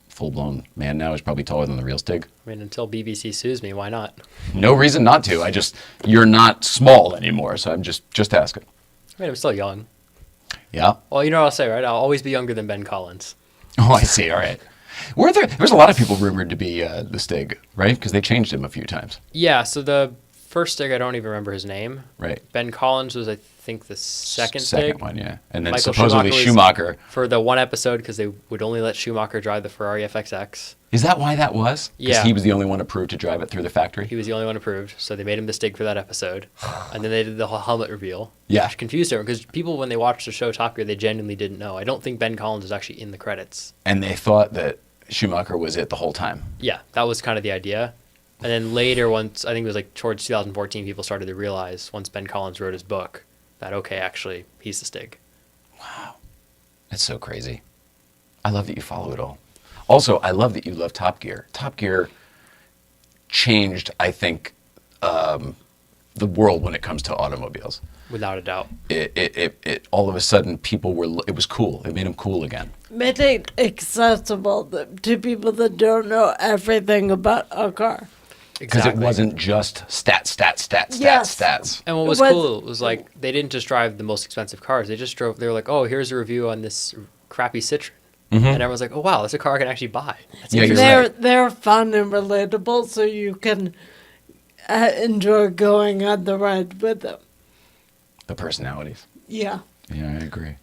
Speaker 3: full-blown man now? Is probably taller than the real Stig.
Speaker 2: I mean, until BBC sues me, why not?
Speaker 3: No reason not to. You're not small anymore, so I'm just asking.
Speaker 2: I mean, I'm still young.
Speaker 3: Yeah.
Speaker 2: Well, you know what I'll say, right? I'll always be younger than Ben Collins.
Speaker 3: Oh, I see. All right. There's a lot of people rumored to be the Stig, right? Because they changed him a few times.
Speaker 2: Yeah, so the first Stig, I don't even remember his name.
Speaker 3: Right.
Speaker 2: Ben Collins was, I think, the second
Speaker 3: Second
Speaker 2: Stig.
Speaker 3: one, yeah. And then
Speaker 2: Michael
Speaker 3: supposedly
Speaker 2: was
Speaker 3: Schumacher.
Speaker 2: for the one episode because they would only let Schumacher drive the Ferrari FXX.
Speaker 3: Is that why that was? Because
Speaker 2: Yeah.
Speaker 3: he was the only one approved to drive it through the factory?
Speaker 2: He was the only one approved, so they made him the Stig for that episode. And then they did the whole helmet reveal.
Speaker 3: Yeah.
Speaker 2: Which confused everyone because people, when they watched the show Top Gear, they genuinely didn't know. I don't think Ben Collins was actually in the credits.
Speaker 3: And they thought that Schumacher was it the whole time.
Speaker 2: Yeah, that was kind of the idea. And then later, once, I think it was like towards 2014, people started to realize, once Ben Collins wrote his book, that, okay, actually, he's the Stig.
Speaker 3: Wow. That's so crazy. I love that you follow it all. Also, I love that you love Top Gear. Top Gear changed, I think, the world when it comes to automobiles.
Speaker 2: Without a doubt.
Speaker 3: It all of a sudden, it was cool. It made them cool again.
Speaker 4: Made it accessible to people that don't know everything about a car.
Speaker 3: Because it wasn't just stats.
Speaker 4: Yes.
Speaker 2: And what was
Speaker 4: It was-
Speaker 2: cool was like they didn't just drive the most expensive cars. They were like, oh, here's a review on this crappy Citroen. And everyone's like, oh wow, that's a car I can actually buy. That's
Speaker 3: Yeah, you're
Speaker 2: interesting.
Speaker 3: right.
Speaker 4: They're fun and relatable, so you can enjoy going on the ride with them.
Speaker 3: The personalities.
Speaker 4: Yeah,
Speaker 3: Yeah, I agree.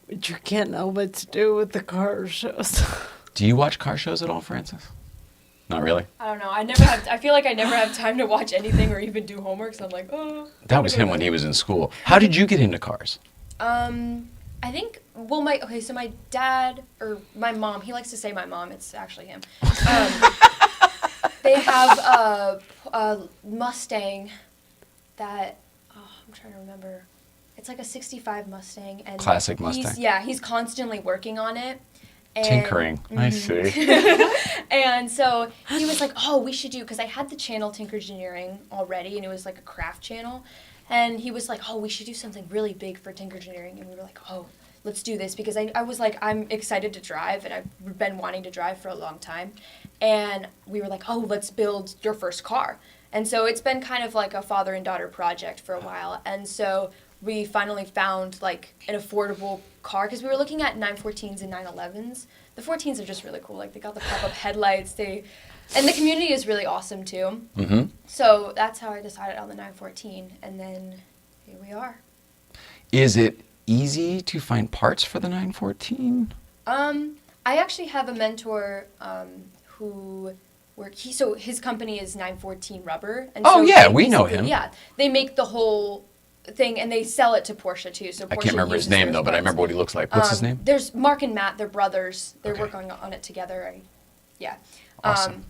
Speaker 4: but you can't know what to do with the car shows.
Speaker 3: Do you watch car shows at all, Francis? Not really.
Speaker 5: I don't know. I feel like I never have time to watch anything or even do homework. So I'm like, oh.
Speaker 3: That was him when he was in school. How did you get into cars?
Speaker 5: I think. Well, so my dad or my mom. He likes to say my mom. It's actually him. They have a Mustang that. Oh, I'm trying to remember. It's like a '65 Mustang. And
Speaker 3: Classic Mustang.
Speaker 5: He's constantly working on it. And,
Speaker 3: Tinkering. I see.
Speaker 5: And so he was like, oh, we should do, because I had the channel Tinkergineering already, and it was like a craft channel. And he was like, oh, we should do something really big for Tinkergineering. And we were like, oh, let's do this. Because I was like, I'm excited to drive, and I've been wanting to drive for a long time. And we were like, oh, let's build your first car. And so it's been kind of like a father and daughter project for a while. And so we finally found like an affordable car, because we were looking at 914s and 911s. The 14s are just really cool. Like, they got the pop-up headlights. And the community is really awesome too.
Speaker 3: Mm-hmm.
Speaker 5: So that's how I decided on the 914, and then here we are.
Speaker 3: Is it easy to find parts for the 914?
Speaker 5: I actually have a mentor who so his company is 914 Rubber. And
Speaker 3: Oh,
Speaker 5: so
Speaker 3: yeah,
Speaker 5: they
Speaker 3: we know
Speaker 5: basically-
Speaker 3: him.
Speaker 5: Yeah, they make the whole thing, and they sell it to Porsche too. So Porsche
Speaker 3: I can't remember his
Speaker 5: uses
Speaker 3: name
Speaker 5: their
Speaker 3: though, but I
Speaker 5: parts.
Speaker 3: remember what he looks like. What's his name?
Speaker 5: There's Mark and Matt. They're brothers. They're
Speaker 3: Okay.
Speaker 5: working on it together. Yeah.
Speaker 3: Awesome.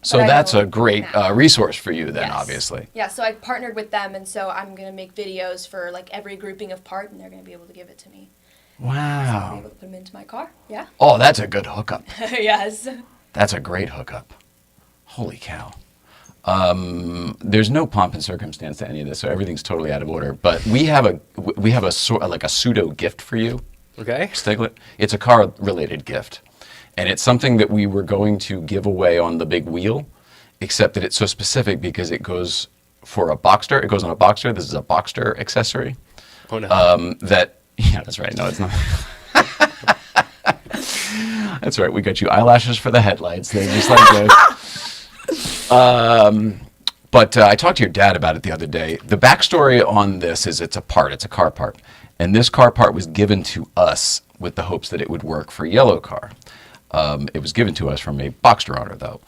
Speaker 3: So
Speaker 5: But I
Speaker 3: that's
Speaker 5: know
Speaker 3: a great
Speaker 5: now.
Speaker 3: Resource for you then,
Speaker 5: Yes.
Speaker 3: obviously.
Speaker 5: Yeah, so I partnered with them, and so I'm going to make videos for like every grouping of part, and they're going to be able to give it to me. I'll be
Speaker 3: Wow.
Speaker 5: able to put them into my car. Yeah.
Speaker 3: Oh, that's a good hookup.
Speaker 5: Yes.
Speaker 3: That's a great hookup. Holy cow. There's no pomp and circumstance to any of this, so everything's totally out of order. But we have a sort like a pseudo gift for you,
Speaker 2: Okay.
Speaker 3: Stiglette. It's a car-related gift, and it's something that we were going to give away on the big wheel, except that it's so specific because it goes for a Boxster. It goes on a Boxster. This is a Boxster accessory.
Speaker 2: Oh no.
Speaker 3: Yeah, that's right. No, it's not. That's right. We got you eyelashes for the headlights. They're just like this. But I talked to your dad about it the other day. The backstory on this is it's a car part. And this car part was given to us with the hopes that it would work for yellow car. It was given to us from a Boxster owner, though.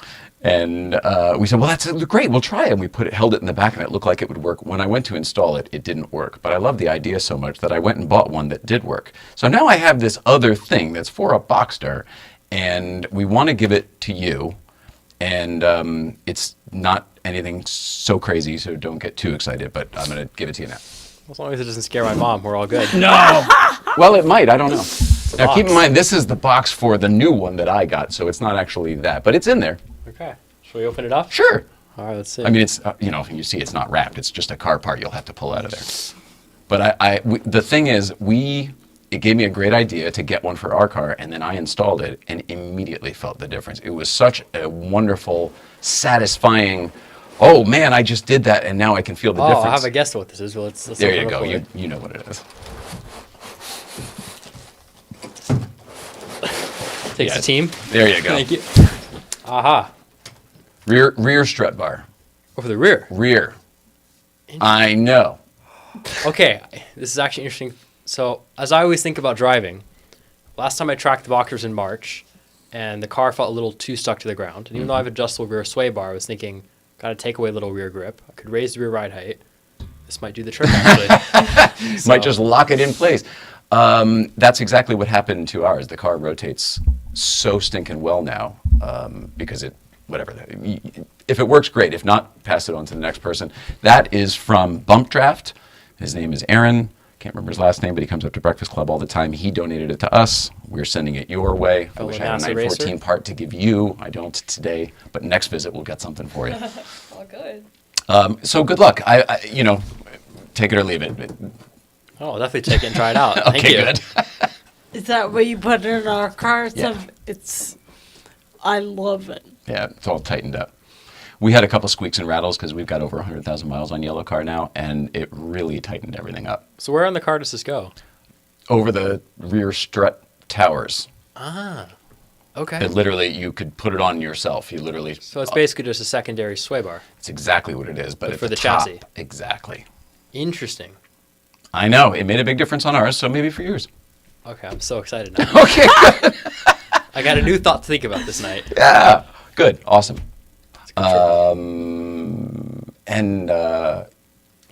Speaker 3: And we said, well, that's great. We'll try it. And we held it in the back, and it looked like it would work. When I went to install it, it didn't work. But I love the idea so much that I went and bought one that did work. So now I have this other thing that's for a Boxster, and we want to give it to you. And it's not anything so crazy, so don't get too excited. But I'm going to give it to you now.
Speaker 2: As long as it doesn't scare my mom, we're all good.
Speaker 3: No. Well, it might. I don't know. Now, keep in
Speaker 2: box.
Speaker 3: mind, this is the box for the new one that I got, so it's not actually that. But it's in there.
Speaker 2: Okay. Shall we open it up?
Speaker 3: Sure.
Speaker 2: All right, let's see.
Speaker 3: I mean, it's, you see it's not wrapped. It's just a car part you'll have to pull out of there. But the thing is, it gave me a great idea to get one for our car, and then I installed it and immediately felt the difference. It was such a wonderful, satisfying, oh man, I just did that, and now I can feel the difference.
Speaker 2: I have a guess what this is. Well, let's
Speaker 3: There
Speaker 2: open
Speaker 3: you
Speaker 2: it
Speaker 3: go.
Speaker 2: up for it.
Speaker 3: You know what it is.
Speaker 2: Takes
Speaker 3: Yeah.
Speaker 2: a team.
Speaker 3: There you go.
Speaker 2: Thank you. Aha.
Speaker 3: Rear strut bar.
Speaker 2: Over the rear.
Speaker 3: Rear. I know.
Speaker 2: Okay, this is actually interesting. So, as I always think about driving, last time I tracked the Boxers in March, and the car felt a little too stuck to the ground. And even though I have adjustable rear sway bar, I was thinking, got to take away a little rear grip. I could raise the rear ride height. This might do the trick, actually.
Speaker 3: Might just lock it in place. That's exactly what happened to ours. The car rotates so stinking well now because if it works, great. If not, pass it on to the next person. That is from Bump Draft. His name is Aaron. Can't remember his last name, but he comes up to Breakfast Club all the time. He donated it to us. We're sending it your way. I wish I had a
Speaker 2: NASA
Speaker 3: 914
Speaker 2: racer.
Speaker 3: part to give you. I don't today, but next visit we'll get something for you.
Speaker 5: All good.
Speaker 3: So good luck. I take it or leave it.
Speaker 2: Oh, I'll definitely take it and try it out. Thank
Speaker 3: Okay,
Speaker 2: you.
Speaker 3: good.
Speaker 4: Is that what you put in our car?
Speaker 3: Yeah.
Speaker 4: I love it.
Speaker 3: Yeah, it's all tightened up. We had a couple squeaks and rattles because we've got over 100,000 miles on yellow car now, and it really tightened everything up.
Speaker 2: So where on the car does this go?
Speaker 3: Over the rear strut towers.
Speaker 2: Okay.
Speaker 3: It literally, you could put it on yourself. You literally.
Speaker 2: So it's basically just a secondary sway bar.
Speaker 3: It's exactly what it is, but at
Speaker 2: for the
Speaker 3: top,
Speaker 2: chassis.
Speaker 3: Exactly.
Speaker 2: Interesting.
Speaker 3: I know it made a big difference on ours, so maybe for yours.
Speaker 2: Okay, I'm so excited now.
Speaker 3: Okay.
Speaker 2: I got a new thought to think about this night.
Speaker 3: Yeah. Good. Awesome.
Speaker 2: It's a good trip.
Speaker 3: And I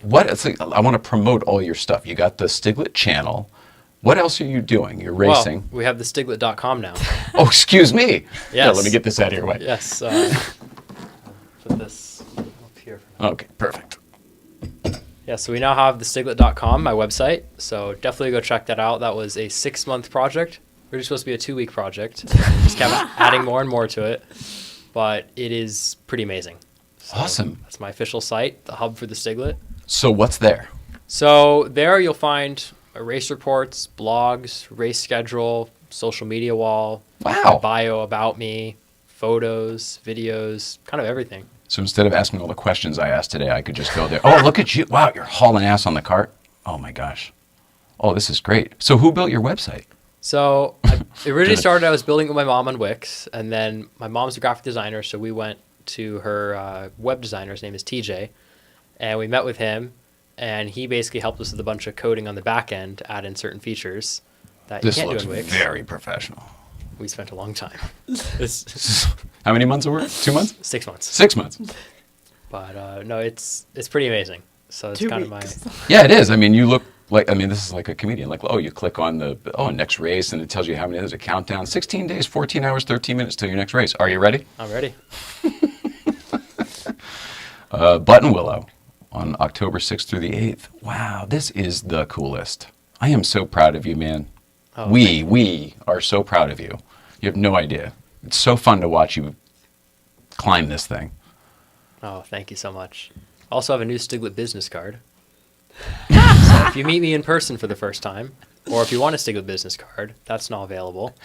Speaker 3: want to promote all your stuff. You got the Stiglette channel. What else are you doing? You're racing.
Speaker 2: Well, we have the Stiglette.com now.
Speaker 3: Oh, excuse me. Yeah,
Speaker 2: Yes.
Speaker 3: let me get this out of your way.
Speaker 2: Yes. Put this up here.
Speaker 3: Okay, perfect.
Speaker 2: Yeah, so we now have the Stiglette.com, my website. So definitely go check that out. That was a 6-month project. Originally supposed to be a 2-week project. Just kept adding more and more to it. But it is pretty amazing. So
Speaker 3: Awesome.
Speaker 2: That's my official site, the hub for the Stiglette.
Speaker 3: So what's there?
Speaker 2: So there you'll find race reports, blogs, race schedule, social media wall,
Speaker 3: Wow.
Speaker 2: my bio about me, photos, videos, kind of everything.
Speaker 3: So instead of asking all the questions I asked today, I could just go there. Oh, look at you. Wow, you're hauling ass on the cart. Oh, my gosh. Oh, this is great. So who built your website?
Speaker 2: So it originally started, I was building it with my mom on Wix, and then my mom's a graphic designer, so we went to her web designer, his name is TJ, and we met with him, and he basically helped us with a bunch of coding on the back end to add in certain features that
Speaker 3: This
Speaker 2: you can't
Speaker 3: looks
Speaker 2: do in Wix.
Speaker 3: very professional.
Speaker 2: We spent a long time. It's
Speaker 3: How many months were it? 2 months?
Speaker 2: 6 months.
Speaker 3: 6 months.
Speaker 2: But no, it's pretty amazing. So it's
Speaker 4: 2
Speaker 2: kind of
Speaker 4: weeks.
Speaker 3: Yeah, it is. I mean, you look like, this is like a comedian. Like, you click on the, next race, and it tells you how many, there's a countdown. 16 days, 14 hours, 13 minutes till your next race. Are you ready?
Speaker 2: I'm ready.
Speaker 3: Button Willow on October 6th through the 8th. Wow, this is the coolest. I am so proud of you, man.
Speaker 2: Oh,
Speaker 3: We are so proud of you. You have no idea. It's so fun to watch you climb this thing.
Speaker 2: Oh, thank you so much. Also have a new Stiglette business card. So if you meet me in person for the first time, or if you want a Stiglette business card, that's now available.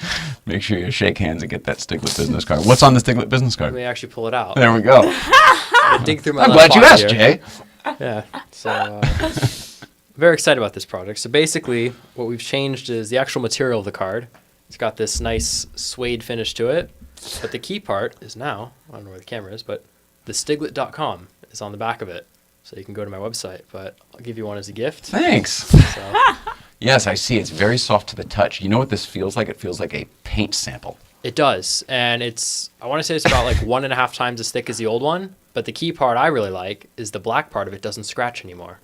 Speaker 3: Make sure you shake hands and get that Stiglette business card. What's on the Stiglette business
Speaker 2: Let
Speaker 3: card?
Speaker 2: me actually pull it out.
Speaker 3: There we go.
Speaker 2: I dig through my
Speaker 3: I'm
Speaker 2: left
Speaker 3: glad you
Speaker 2: pocket
Speaker 3: asked,
Speaker 2: here.
Speaker 3: Jay.
Speaker 2: Yeah. So very excited about this project. So basically, what we've changed is the actual material of the card. It's got this nice suede finish to it, but the key part is now, I don't know where the camera is, but the Stiglette.com is on the back of it. So you can go to my website, but I'll give you one as a gift.
Speaker 3: Thanks.
Speaker 2: So,
Speaker 3: Yes, I see. It's very soft to the touch. You know what this feels like? It feels like a paint sample.
Speaker 2: it does, and I want to say it's about like 1.5 times as thick as the old one, but the key part I really like is the black part of it doesn't scratch anymore.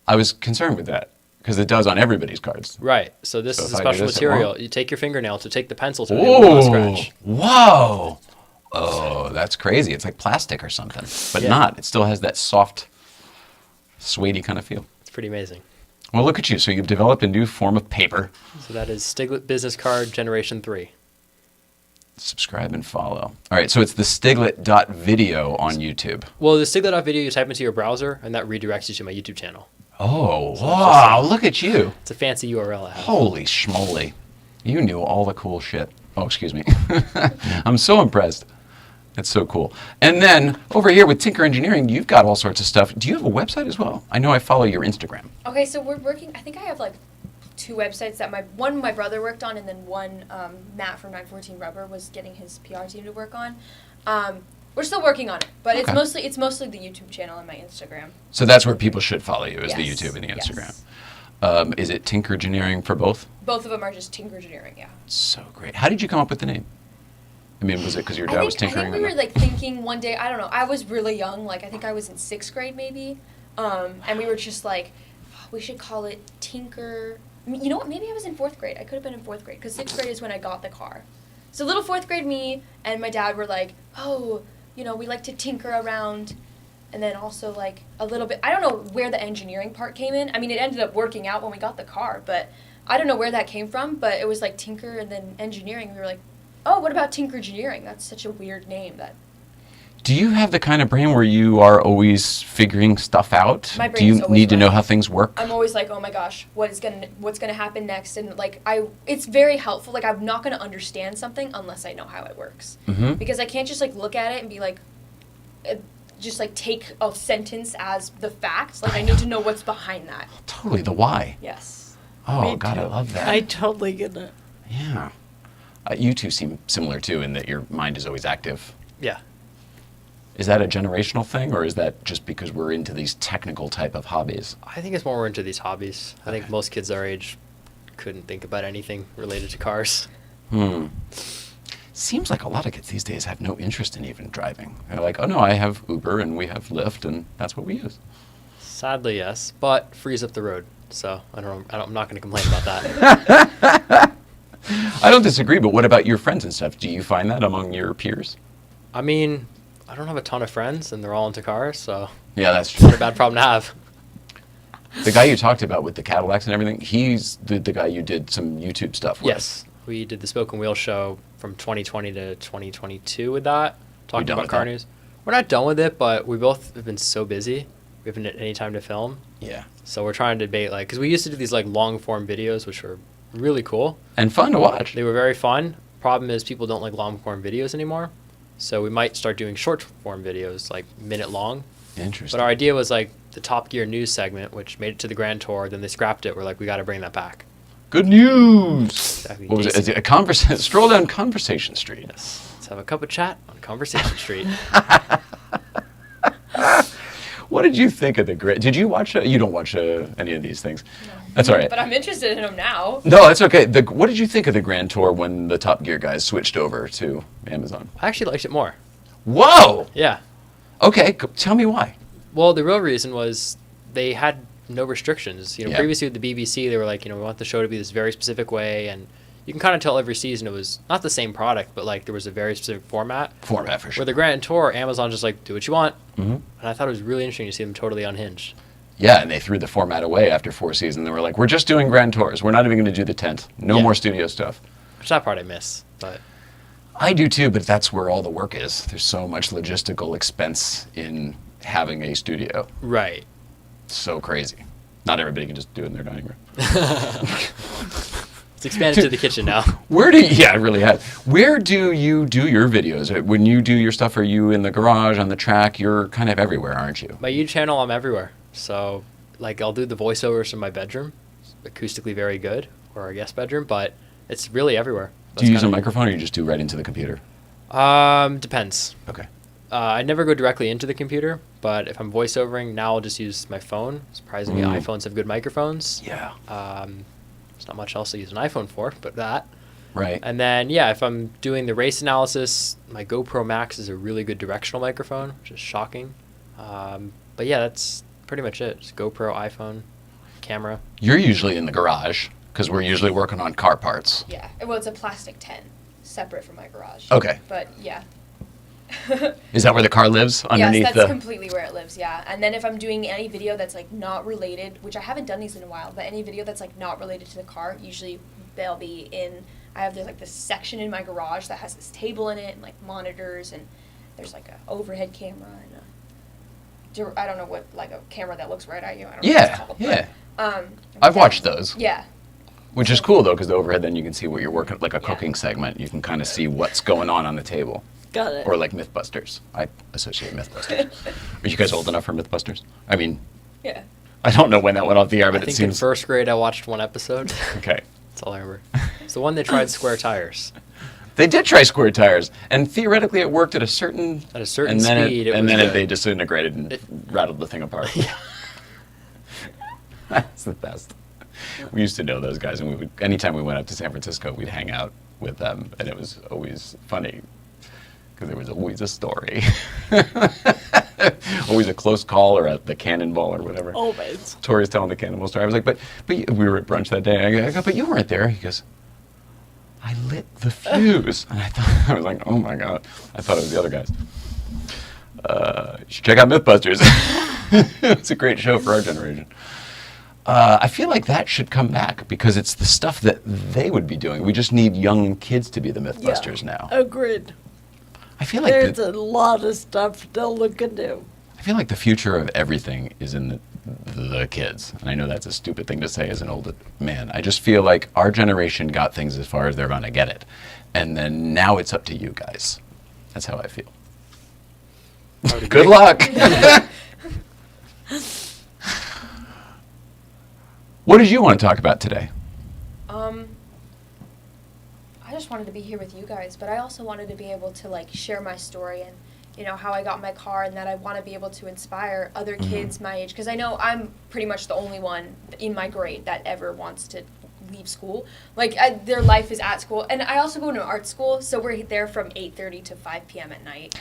Speaker 3: I was concerned with that because it does on everybody's cards.
Speaker 2: Right, so this
Speaker 3: So
Speaker 2: is
Speaker 3: if
Speaker 2: a
Speaker 3: I do
Speaker 2: special
Speaker 3: this, it
Speaker 2: material.
Speaker 3: won't?
Speaker 2: You take your fingernail to take the pencil to it, it will not scratch.
Speaker 3: Whoa. Oh, that's crazy. It's like plastic or something, but
Speaker 2: Yeah.
Speaker 3: not. It still has that soft, suedey kind of feel.
Speaker 2: It's pretty amazing.
Speaker 3: Well, look at you. So you've developed a new form of paper.
Speaker 2: So that is Stiglette Business Card Generation 3.
Speaker 3: Subscribe and follow. All right, so it's the Stiglette.video on YouTube.
Speaker 2: Well, the Stiglette.video, you type into your browser, and that redirects you to my YouTube channel.
Speaker 3: Oh, wow, look at you.
Speaker 2: It's a fancy URL I have.
Speaker 3: Holy schmoly. You knew all the cool shit. Oh, excuse me. I'm so impressed. That's so cool. And then over here with Tinkergineering, you've got all sorts of stuff. Do you have a website as well? I know I follow your Instagram.
Speaker 5: Okay, so we're working. I think I have like 2 websites that my brother worked on, and then one Matt from 914 Rubber was getting his PR team to work on. We're still working on it, but
Speaker 3: Okay.
Speaker 5: it's mostly the YouTube channel and my Instagram.
Speaker 3: So that's where people should follow you, is the
Speaker 5: Yes,
Speaker 3: YouTube and the Instagram.
Speaker 5: yes.
Speaker 3: Is it Tinkergineering for both?
Speaker 5: Both of them are just Tinkergineering, yeah.
Speaker 3: So great. How did you come up with the name? I mean, was it because your dad was
Speaker 5: I
Speaker 3: tinkering?
Speaker 5: think we were like thinking one day. I don't know. I was really young. Like I think I was in 6th grade maybe, and we were just like, "Oh, we should call it Tinker. You know what? Maybe I was in 4th grade. I could have been in 4th grade because 6th grade is when I got the car. So little 4th grade me and my dad were like, oh, we like to tinker around, and then also like a little bit. I don't know where the engineering part came in. I mean, it ended up working out when we got the car, but I don't know where that came from. But it was like tinker and then engineering. We were like, oh, what about Tinkergineering? That's such a weird name.
Speaker 3: Do you have the kind of brain where you are always figuring stuff out?
Speaker 5: My
Speaker 3: Do
Speaker 5: brain's
Speaker 3: you
Speaker 5: always
Speaker 3: need to know
Speaker 5: running.
Speaker 3: how things work?
Speaker 5: I'm always like, oh my gosh, what's gonna happen next? And like it's very helpful. Like I'm not gonna understand something unless I know how it works,
Speaker 3: Mhm.
Speaker 5: because I can't just like look at it and be like, just like take a sentence as the fact. Like I need to know what's behind that.
Speaker 3: Totally, the why.
Speaker 5: Yes.
Speaker 3: Oh,
Speaker 4: Me
Speaker 3: God, I
Speaker 4: too.
Speaker 3: love that.
Speaker 4: I totally get it.
Speaker 3: Yeah. You two seem similar, too, in that your mind is always active.
Speaker 2: Yeah.
Speaker 3: Is that a generational thing, or is that just because we're into these technical type of hobbies?
Speaker 2: I think it's more we're into these hobbies. I think most kids our age couldn't think about anything related to cars.
Speaker 3: Seems like a lot of kids these days have no interest in even driving. They're like, oh, no, I have Uber, and we have Lyft, and that's what we use.
Speaker 2: Sadly, yes, but frees up the road. So I'm not going to complain about that.
Speaker 3: I don't disagree, but what about your friends and stuff? Do you find that among your peers?
Speaker 2: I mean, I don't have a ton of friends, and they're all into cars, so
Speaker 3: Yeah, that's true.
Speaker 2: not a bad problem to have.
Speaker 3: The guy you talked about with the Cadillacs and everything, he's the guy you did some YouTube stuff with.
Speaker 2: Yes, we did the Spoken Wheel show from 2020 to 2022 with that, talking
Speaker 3: done
Speaker 2: about
Speaker 3: with
Speaker 2: car
Speaker 3: that?
Speaker 2: news. We're not done with it, but we both have been so busy. We haven't had any time to film.
Speaker 3: Yeah.
Speaker 2: So we're trying to debate, like, because we used to do these, like, long-form videos, which were really cool.
Speaker 3: And fun to watch.
Speaker 2: They were very fun. Problem is people don't like long-form videos anymore. So we might start doing short-form videos, like, minute long.
Speaker 3: Interesting.
Speaker 2: But our idea was, like, the Top Gear news segment, which made it to the Grand Tour. Then they scrapped it. We're like, we got to bring that back.
Speaker 3: Good news.
Speaker 2: Exactly.
Speaker 3: What was it? Is it a stroll down Conversation Street?
Speaker 2: Yes. Let's have a cup of chat on Conversation Street.
Speaker 3: What did you think of the Grand? Did you watch? You don't watch any of these things. That's all right.
Speaker 5: But I'm interested in them now.
Speaker 3: No, that's okay. What did you think of the Grand Tour when the Top Gear guys switched over to Amazon?
Speaker 2: I actually liked it more.
Speaker 3: Whoa.
Speaker 2: Yeah.
Speaker 3: Okay, tell me why.
Speaker 2: Well, the real reason was they had no restrictions.
Speaker 3: Yeah.
Speaker 2: Previously with the BBC, they were like, we want the show to be this very specific way, and you can kind of tell every season it was not the same product, but like there was a very specific format.
Speaker 3: Format for sure.
Speaker 2: Where the Grand Tour, Amazon just like, do what you want.
Speaker 3: Mm-hmm.
Speaker 2: And I thought it was really interesting to see them totally unhinged.
Speaker 3: Yeah, and they threw the format away after 4 seasons. They were like, we're just doing Grand Tours. We're not even going to do the tent. No more studio stuff.
Speaker 2: Which that part I miss, but...
Speaker 3: I do too, but that's where all the work is. There's so much logistical expense in having a studio.
Speaker 2: Right.
Speaker 3: It's so crazy. Not everybody can just do it in their dining room.
Speaker 2: It's expanded to the kitchen now.
Speaker 3: Yeah, it really has. Where do you do your videos? When you do your stuff, are you in the garage, on the track? You're kind of everywhere, aren't you?
Speaker 2: My YouTube channel, I'm everywhere. So, like, I'll do the voiceovers from my bedroom. It's acoustically very good, or our guest bedroom, but it's really everywhere.
Speaker 3: Do you use a microphone, or you just do right into the computer?
Speaker 2: Depends.
Speaker 3: Okay.
Speaker 2: I never go directly into the computer, but if I'm voiceovering, now I'll just use my phone. Surprisingly, iPhones have good microphones.
Speaker 3: Yeah.
Speaker 2: There's not much else to use an iPhone for, but that.
Speaker 3: Right.
Speaker 2: And then, yeah, if I'm doing the race analysis, my GoPro Max is a really good directional microphone, which is shocking. But yeah, that's pretty much it. Just GoPro, iPhone, camera.
Speaker 3: You're usually in the garage, because we're usually working on car parts.
Speaker 5: Yeah. Well, it's a plastic tent, separate from my garage.
Speaker 3: Okay.
Speaker 5: But yeah.
Speaker 3: Is that where the car lives? Underneath
Speaker 5: yes, that's completely where it lives, yeah. And then if I'm doing any video that's like not related, which I haven't done these in a while, but any video that's like not related to the car, usually they'll be in, I have like this section in my garage that has this table in it and like monitors, and there's like a overhead camera and I don't know what, like a camera that looks right at you. I don't know what it's called.
Speaker 3: Yeah.
Speaker 5: But,
Speaker 3: I've watched those.
Speaker 5: Yeah.
Speaker 3: Which is cool, though, because the overhead, then you can see what you're working, like a cooking segment. You can kind of see what's going on the table.
Speaker 4: Got it.
Speaker 3: Or like Mythbusters. I associate Mythbusters. Are you guys old enough for Mythbusters? I mean,
Speaker 5: Yeah.
Speaker 3: I don't know when that went off the air, but
Speaker 2: I
Speaker 3: it
Speaker 2: think in
Speaker 3: seems...
Speaker 2: first grade I watched one episode.
Speaker 3: Okay.
Speaker 2: That's all I remember. It's the one that tried square tires.
Speaker 3: They did try square tires, and theoretically it worked at a certain...
Speaker 2: At a certain
Speaker 3: and then
Speaker 2: speed,
Speaker 3: It,
Speaker 2: it
Speaker 3: and
Speaker 2: was
Speaker 3: then
Speaker 2: good.
Speaker 3: they disintegrated and rattled the thing apart.
Speaker 2: Yeah.
Speaker 3: That's the best. We used to know those guys, and we would, anytime we went up to San Francisco, we'd hang out with them, and it was always funny, because there was always a story. Always a close call, or at the cannonball, or whatever.
Speaker 4: Always.
Speaker 3: Tori's telling the cannonball story. I was like, but we were at brunch that day. I go, but you weren't there. He goes, I lit the fuse. And I was like, oh my God. I thought it was the other guys. You should check out Mythbusters. It's a great show for our generation. I feel like that should come back, because it's the stuff that they would be doing. We just need young kids to be the Mythbusters now.
Speaker 4: Agreed.
Speaker 3: I feel like
Speaker 4: There's a lot of stuff to look into.
Speaker 3: I feel like the future of everything is in the kids. And I know that's a stupid thing to say as an old man. I just feel like our generation got things as far as they're going to get it. And then now it's up to you guys. That's how I feel. Good luck. What did you want to talk about today?
Speaker 5: I just wanted to be here with you guys, but I also wanted to be able to like share my story and, you know, how I got my car, and that I want to be able to inspire other kids my age, because I know I'm pretty much the only one in my grade that ever wants to leave school. Like, their life is at school, and I also go to an art school, so we're there from 8:30 to 5 p.m. at night.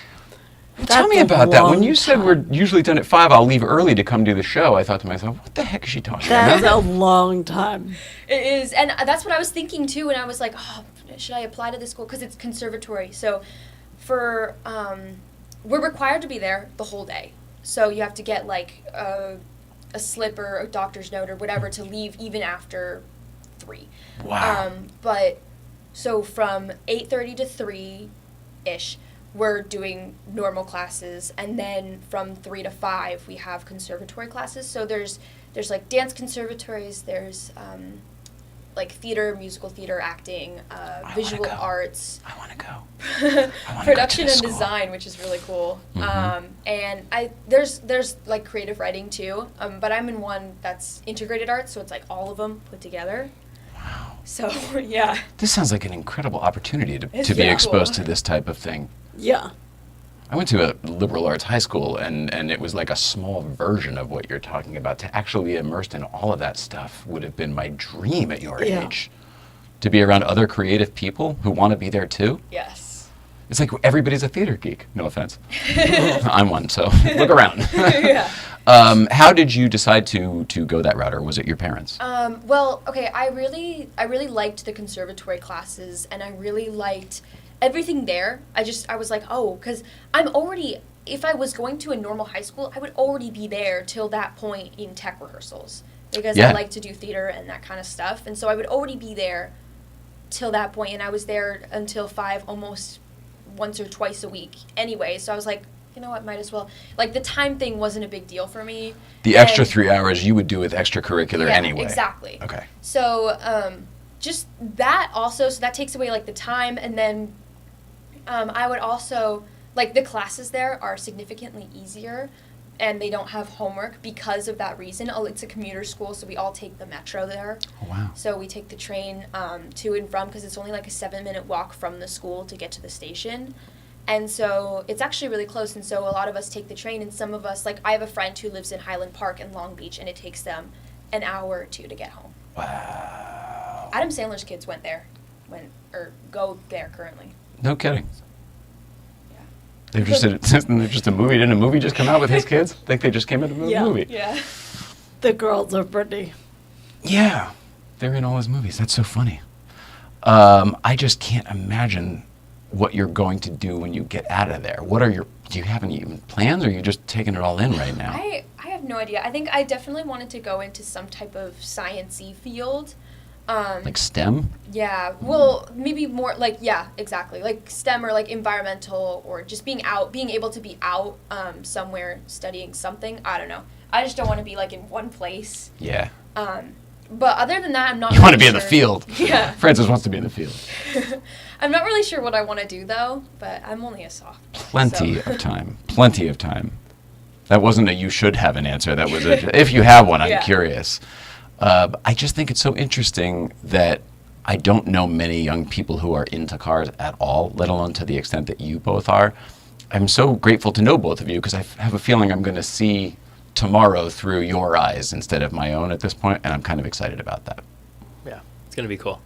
Speaker 3: Tell me about that. When you said we're usually done at 5, I'll leave early to come do the show, I thought to myself, what the heck is she talking
Speaker 4: That's
Speaker 3: about?
Speaker 4: a long time.
Speaker 5: It is, and that's what I was thinking too, and I was like, oh, should I apply to this school? Because it's conservatory, so for, we're required to be there the whole day. So you have to get like a slip or a doctor's note or whatever to leave even after 3.
Speaker 3: Wow.
Speaker 5: But so from 8:30 to 3-ish, we're doing normal classes, and then from 3 to 5 we have conservatory classes. So there's like dance conservatories, there's like theater, musical theater, acting, visual arts.
Speaker 3: I want to go.
Speaker 5: Production and
Speaker 3: school.
Speaker 5: design, which is really cool. And there's like creative writing too, but I'm in one that's integrated arts, so it's like all of them put together.
Speaker 3: Wow.
Speaker 5: So yeah.
Speaker 3: This sounds like an incredible opportunity to
Speaker 5: It's
Speaker 3: be
Speaker 5: really
Speaker 3: exposed
Speaker 5: cool.
Speaker 3: to this type of thing.
Speaker 4: Yeah.
Speaker 3: I went to a liberal arts high school, and it was like a small version of what you're talking about. To actually be immersed in all of that stuff would have been my dream at your
Speaker 4: Yeah.
Speaker 3: age. To be around other creative people who want to be there too.
Speaker 5: Yes.
Speaker 3: It's like everybody's a theater geek. No offense. I'm one, so look around.
Speaker 5: Yeah.
Speaker 3: How did you decide to go that route, or was it your parents?
Speaker 5: Well, okay, I really liked the conservatory classes, and I really liked everything there. I was like, oh, because if I was going to a normal high school, I would already be there till that point in tech rehearsals, because I like to do theater and that kind of stuff, and so I would already be there till that point, and I was there until 5, almost once or twice a week anyway, so I was like, you know what, might as well. Like, the time thing wasn't a big deal for me.
Speaker 3: The extra 3 hours you would do with extracurricular anyway.
Speaker 5: Exactly.
Speaker 3: Okay.
Speaker 5: So, just that also, so that takes away, like, the time, and then I would also, like, the classes there are significantly easier, and they don't have homework because of that reason. It's a commuter school, so we all take the metro there.
Speaker 3: Oh, wow.
Speaker 5: So we take the train to and from, because it's only like a 7-minute walk from the school to get to the station. And so it's actually really close, and so a lot of us take the train, and some of us, like, I have a friend who lives in Highland Park in Long Beach, and it takes them an hour or two to get home.
Speaker 3: Wow.
Speaker 5: Adam Sandler's kids go there currently.
Speaker 3: No kidding.
Speaker 5: Yeah.
Speaker 3: They're just a movie. Didn't a movie just come out with his kids? I think they just came out of a movie.
Speaker 5: Yeah.
Speaker 4: The girls are pretty.
Speaker 3: Yeah. They're in all his movies. That's so funny. I just can't imagine what you're going to do when you get out of there. Do you have any even plans, or are you just taking it all in right now?
Speaker 5: I have no idea. I think I definitely wanted to go into some type of science-y field.
Speaker 3: Like STEM?
Speaker 5: Yeah, well, maybe more like, yeah, exactly. Like STEM, or like environmental, or just being able to be out somewhere studying something. I don't know. I just don't want to be like in one place.
Speaker 3: Yeah.
Speaker 5: But other than that, I'm not
Speaker 3: You
Speaker 5: really
Speaker 3: want to be in the
Speaker 5: sure.
Speaker 3: field.
Speaker 5: Yeah.
Speaker 3: Francis wants to be in the field.
Speaker 5: I'm not really sure what I want to do, though, but I'm only a sophomore.
Speaker 3: Plenty
Speaker 5: so.
Speaker 3: of time. Plenty of time. That wasn't a you should have an answer. That was a if you have one, I'm curious. I just think it's so interesting that I don't know many young people who are into cars at all, let alone to the extent that you both are. I'm so grateful to know both of you, because I have a feeling I'm going to see tomorrow through your eyes instead of my own at this point, and I'm kind of excited about that.
Speaker 2: Yeah, it's going to be cool.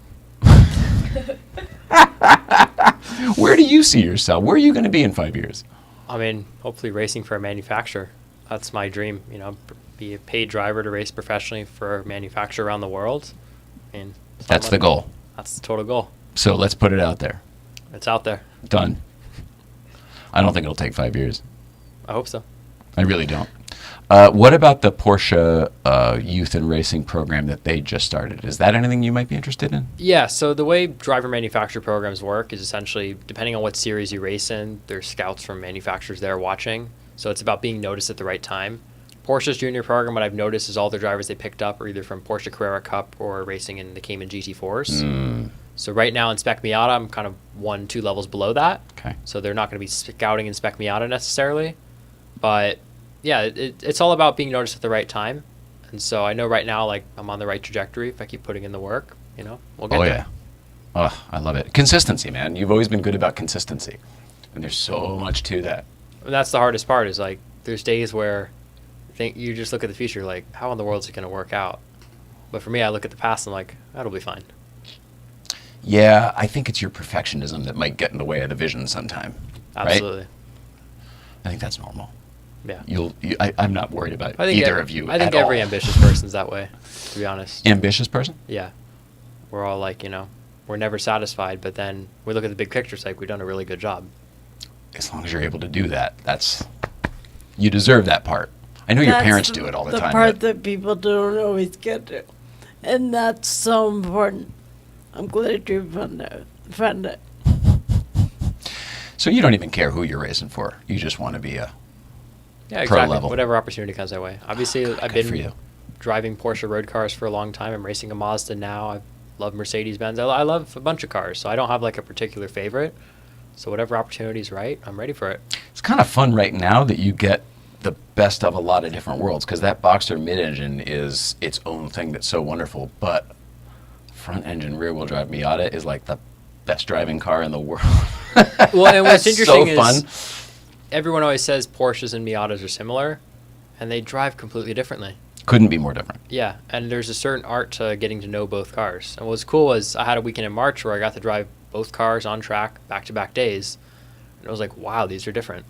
Speaker 3: Where do you see yourself? Where are you going to be in 5 years?
Speaker 2: I mean, hopefully racing for a manufacturer. That's my dream, be a paid driver to race professionally for a manufacturer around the world. And
Speaker 3: That's the goal.
Speaker 2: That's the total goal.
Speaker 3: So let's put it out there.
Speaker 2: It's out there.
Speaker 3: Done. I don't think it'll take 5 years.
Speaker 2: I hope so.
Speaker 3: I really don't. What about the Porsche Youth and Racing program that they just started? Is that anything you might be interested in?
Speaker 2: Yeah, so the way driver manufacturer programs work is essentially, depending on what series you race in, there's scouts from manufacturers there watching. So it's about being noticed at the right time. Porsche's junior program, what I've noticed is all the drivers they picked up are either from Porsche Carrera Cup or racing in the Cayman GT4s. So right now in Spec Miata, I'm kind of 1-2 levels below that.
Speaker 3: Okay.
Speaker 2: So they're not going to be scouting in Spec Miata necessarily. But yeah, it's all about being noticed at the right time. And so I know right now, like, I'm on the right trajectory. If I keep putting in the work, we'll get there.
Speaker 3: Yeah. Oh, I love it. Consistency, man. You've always been good about consistency. And there's so much to that.
Speaker 2: And that's the hardest part, is like, there's days where you just look at the future like, how in the world is it going to work out? But for me, I look at the past and I'm like, that'll be fine.
Speaker 3: Yeah, I think it's your perfectionism that might get in the way of the vision sometime.
Speaker 2: Absolutely.
Speaker 3: Right? I think that's normal.
Speaker 2: Yeah.
Speaker 3: I'm not worried about
Speaker 2: I think
Speaker 3: either of you
Speaker 2: I think
Speaker 3: at
Speaker 2: every
Speaker 3: all.
Speaker 2: ambitious person's that way, to be honest.
Speaker 3: Ambitious person?
Speaker 2: Yeah. We're all like, we're never satisfied, but then we look at the big picture, it's like, we've done a really good job.
Speaker 3: As long as you're able to do that, you deserve that part. I know your
Speaker 4: That's
Speaker 3: parents do it all the time.
Speaker 4: The part
Speaker 3: but
Speaker 4: that people don't always get to. And that's so important. I'm glad you found it.
Speaker 3: So you don't even care who you're racing for. You just want to be a
Speaker 2: Yeah,
Speaker 3: pro
Speaker 2: exactly.
Speaker 3: level.
Speaker 2: Whatever opportunity comes our way. Obviously, I've
Speaker 3: good for
Speaker 2: been
Speaker 3: you.
Speaker 2: driving Porsche road cars for a long time. I'm racing a Mazda now. I love Mercedes-Benz. I love a bunch of cars, so I don't have like a particular favorite. So whatever opportunity's right, I'm ready for it.
Speaker 3: It's kind of fun right now that you get the best of a lot of different worlds, because that Boxster mid-engine is its own thing that's so wonderful, but front-engine rear-wheel drive Miata is like the best driving car in the world.
Speaker 2: Well, and what's interesting
Speaker 3: so
Speaker 2: is
Speaker 3: fun.
Speaker 2: Everyone always says Porsches and Miatas are similar, and they drive completely differently.
Speaker 3: Couldn't be more different.
Speaker 2: Yeah, and there's a certain art to getting to know both cars. And what was cool was I had a weekend in March where I got to drive both cars on track back-to-back days, and it was like, wow, these are different.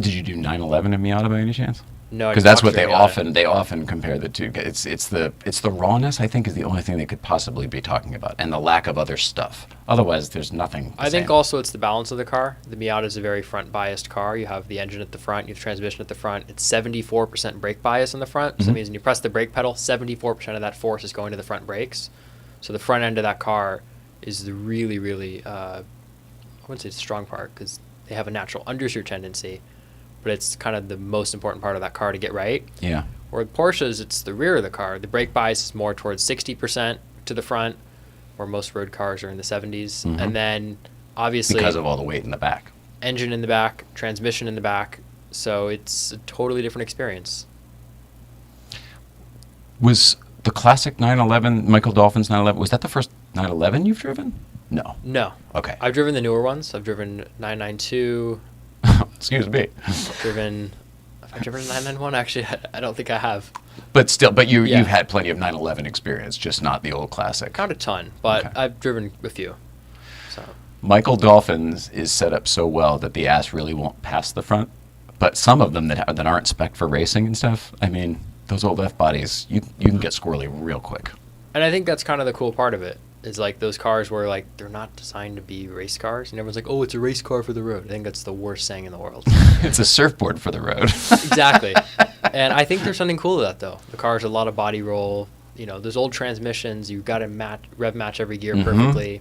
Speaker 3: Did you do 911 in Miata by any chance?
Speaker 2: No, I
Speaker 3: Because
Speaker 2: did
Speaker 3: that's what
Speaker 2: Boxster
Speaker 3: they
Speaker 2: Miata.
Speaker 3: often compare the two. It's the rawness, I think, is the only thing they could possibly be talking about, and the lack of other stuff. Otherwise, there's nothing.
Speaker 2: I think
Speaker 3: same.
Speaker 2: also it's the balance of the car. The Miata is a very front-biased car. You have the engine at the front, you have transmission at the front. It's 74% brake bias in the front. So that means when you press the brake pedal, 74% of that force is going to the front brakes. So the front end of that car is the really, really, I wouldn't say it's the strong part because they have a natural understeer tendency, but it's kind of the most important part of that car to get right.
Speaker 3: Yeah.
Speaker 2: Where with Porsches, it's the rear of the car. The brake bias is more towards 60% to the front, where most road cars are in the 70s. And then, obviously,
Speaker 3: Because of all the weight in the back.
Speaker 2: engine in the back, transmission in the back. So it's a totally different experience.
Speaker 3: Was the classic 911, Michael Dolphin's 911, was that the first 911 you've driven? No.
Speaker 2: No.
Speaker 3: Okay.
Speaker 2: I've driven the newer ones. I've driven 992.
Speaker 3: Excuse me.
Speaker 2: Have I driven a 991? Actually, I don't think I have.
Speaker 3: But still,
Speaker 2: Yeah.
Speaker 3: you've had plenty of 911 experience, just not the old classic.
Speaker 2: Not a ton, but
Speaker 3: Okay.
Speaker 2: I've driven a few. So
Speaker 3: Michael Dolphin's is set up so well that the ass really won't pass the front. But some of them that aren't spec for racing and stuff, I mean, those old F bodies, you can get squirrely real quick.
Speaker 2: And I think that's kind of the cool part of it. Is like those cars where like they're not designed to be race cars, and everyone's like, "Oh, it's a race car for the road." I think that's the worst saying in the world.
Speaker 3: It's a surfboard for the road.
Speaker 2: Exactly. And I think there's something cool to that though. The car's a lot of body roll. You know, those old transmissions, you've got to rev match every gear perfectly,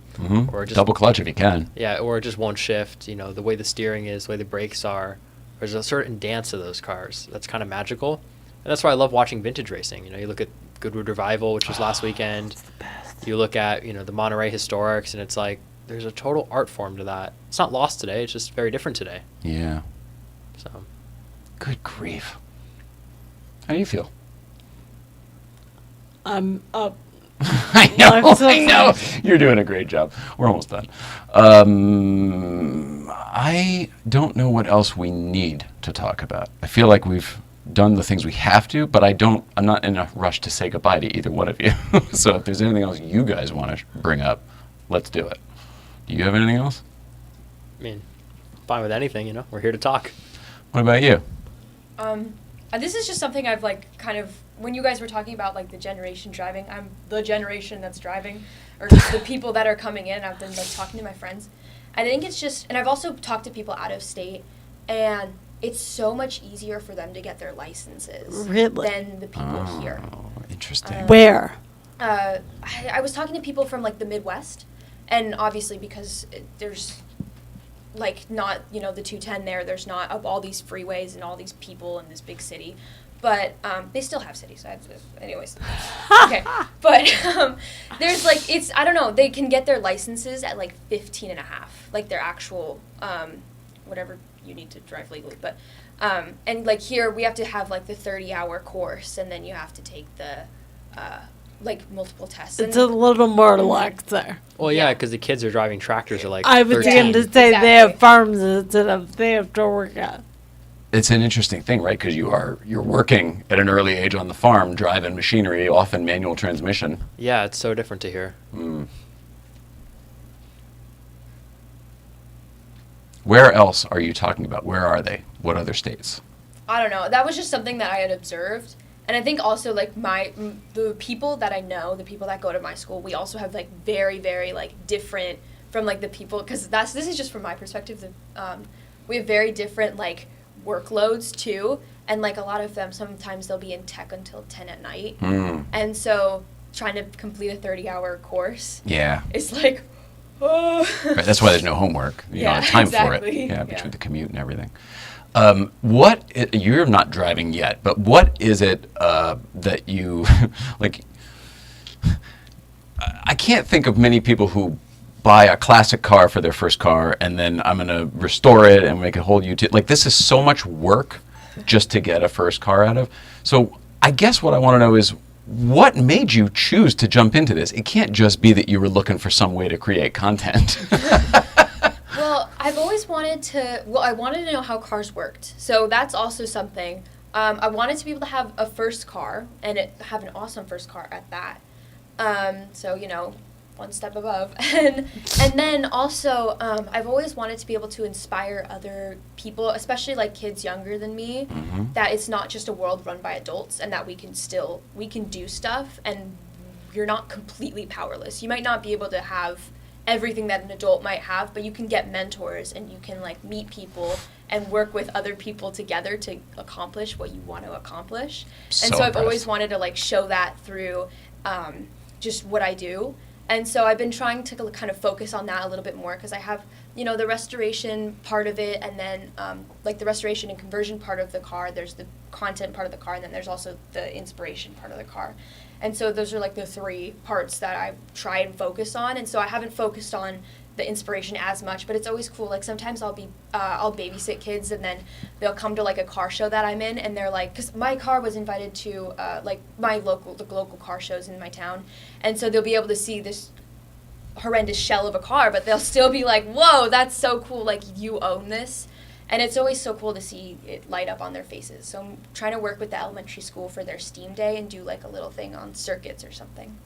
Speaker 2: or just
Speaker 3: Double clutch if you can.
Speaker 2: yeah, or it just won't shift. You know, the way the steering is, the way the brakes are. There's a certain dance to those cars that's kind of magical, and that's why I love watching vintage racing. You know, you look at Goodwood Revival, which was last weekend. You look at, you know, the Monterey Historics, and it's like there's a total art form to that. It's not lost today. It's just very different today.
Speaker 3: Yeah.
Speaker 2: So
Speaker 3: Good grief. How do you feel?
Speaker 4: I'm up.
Speaker 3: I know,
Speaker 4: I'm so
Speaker 3: I know.
Speaker 4: sorry.
Speaker 3: You're doing a great job. We're almost done. I don't know what else we need to talk about. I feel like we've done the things we have to, but I'm not in a rush to say goodbye to either one of you. So if there's anything else you guys want to bring up, let's do it. Do you have anything else?
Speaker 2: I mean, fine with anything. You know, we're here to talk.
Speaker 3: What about you?
Speaker 5: This is just something I've like kind of, when you guys were talking about like the generation driving, I'm the generation that's driving, or just the people that are coming in. I've been like talking to my friends. I think it's just, and I've also talked to people out of state, and it's so much easier for them to get their licenses
Speaker 4: Really?
Speaker 5: than the people here.
Speaker 3: Oh, interesting.
Speaker 4: Where?
Speaker 5: I was talking to people from like the Midwest, and obviously because there's like not, you know, the 210 there's not all these freeways and all these people in this big city, but they still have cities. Anyways, okay, but there's like, it's, I don't know, they can get their licenses at like 15 and a half, like their actual whatever you need to drive legally, but and like here we have to have like the 30-hour course, and then you have to take the like multiple tests.
Speaker 4: It's
Speaker 5: and
Speaker 4: a little more lax there.
Speaker 2: Well, yeah,
Speaker 5: Yeah.
Speaker 2: because the kids are driving tractors at like
Speaker 4: I was
Speaker 2: 13.
Speaker 4: going to say they have
Speaker 5: Exactly.
Speaker 4: farms instead of they have to work at.
Speaker 3: It's an interesting thing, right? Because you're working at an early age on the farm, driving machinery, often manual transmission.
Speaker 2: Yeah, it's so different to here.
Speaker 3: Where else are you talking about? Where are they? What other states?
Speaker 5: I don't know. That was just something that I had observed. And I think also, like, the people that I know, the people that go to my school, we also have, like, very, very, like, different from, like, the people, because this is just from my perspective, we have very different, like, workloads, too. And, like, a lot of them, sometimes they'll be in tech until 10 at night. And so trying to complete a 30-hour course
Speaker 3: Yeah.
Speaker 5: is, like, oh.
Speaker 3: Right, that's why there's no homework. You don't
Speaker 5: Yeah,
Speaker 3: have time for
Speaker 5: exactly.
Speaker 3: it. Yeah, between
Speaker 5: Yeah.
Speaker 3: the commute and everything. You're not driving yet, but what is it that you, like, I can't think of many people who buy a classic car for their first car and then I'm going to restore it and make a whole YouTube. Like, this is so much work just to get a first car out of. So I guess what I want to know is, what made you choose to jump into this? It can't just be that you were looking for some way to create content.
Speaker 5: Well, I've always wanted to, I wanted to know how cars worked. So that's also something. I wanted to be able to have a first car and have an awesome first car at that. So, you know, one step above. And then also, I've always wanted to be able to inspire other people, especially like kids younger than me, that it's not just a world run by adults, and that we can do stuff, and you're not completely powerless. You might not be able to have everything that an adult might have, but you can get mentors, and you can like meet people and work with other people together to accomplish what you want to accomplish. And so I've always wanted to like show that through just what I do. And so I've been trying to kind of focus on that a little bit more, because I have, you know, the restoration part of it, and then like the restoration and conversion part of the car, there's the content part of the car, and then there's also the inspiration part of the car. And so those are like the three parts that I try and focus on. And so I haven't focused on the inspiration as much, but it's always cool. Like sometimes I'll babysit kids, and then they'll come to like a car show that I'm in, and they're like, because my car was invited to like the local car shows in my town, and so they'll be able to see this horrendous shell of a car, but they'll still be like, whoa, that's so cool, like you own this. And it's always so cool to see it light up on their faces. So I'm trying to work with the elementary school for their STEAM day and do like a little thing on circuits or something.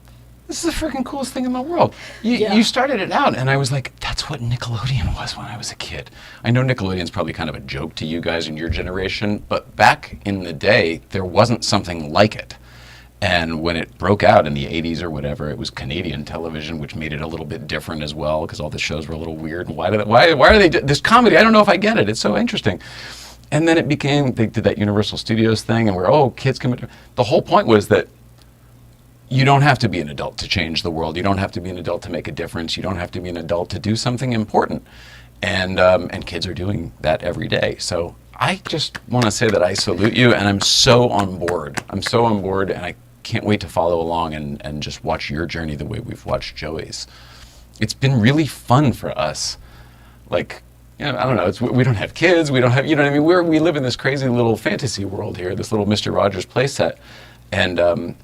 Speaker 3: This is the freaking coolest thing in the world. You started it out, and I was like, that's what Nickelodeon was when I was a kid. I know Nickelodeon's probably kind of a joke to you guys in your generation, but back in the day, there wasn't something like it. And when it broke out in the 80s or whatever, it was Canadian television, which made it a little bit different as well, because all the shows were a little weird. And why are they this comedy? I don't know if I get it. It's so interesting. And then it became, they did that Universal Studios thing, and kids come in. The whole point was that you don't have to be an adult to change the world. You don't have to be an adult to make a difference. You don't have to be an adult to do something important. And kids are doing that every day. So I just want to say that I salute you, and I'm so on board. And I can't wait to follow along and just watch your journey the way we've watched Joey's. It's been really fun for us. Like, you know, I don't know, we don't have kids, we don't have, you know what I mean? We live in this crazy little fantasy world here, this little Mr. Rogers playset. And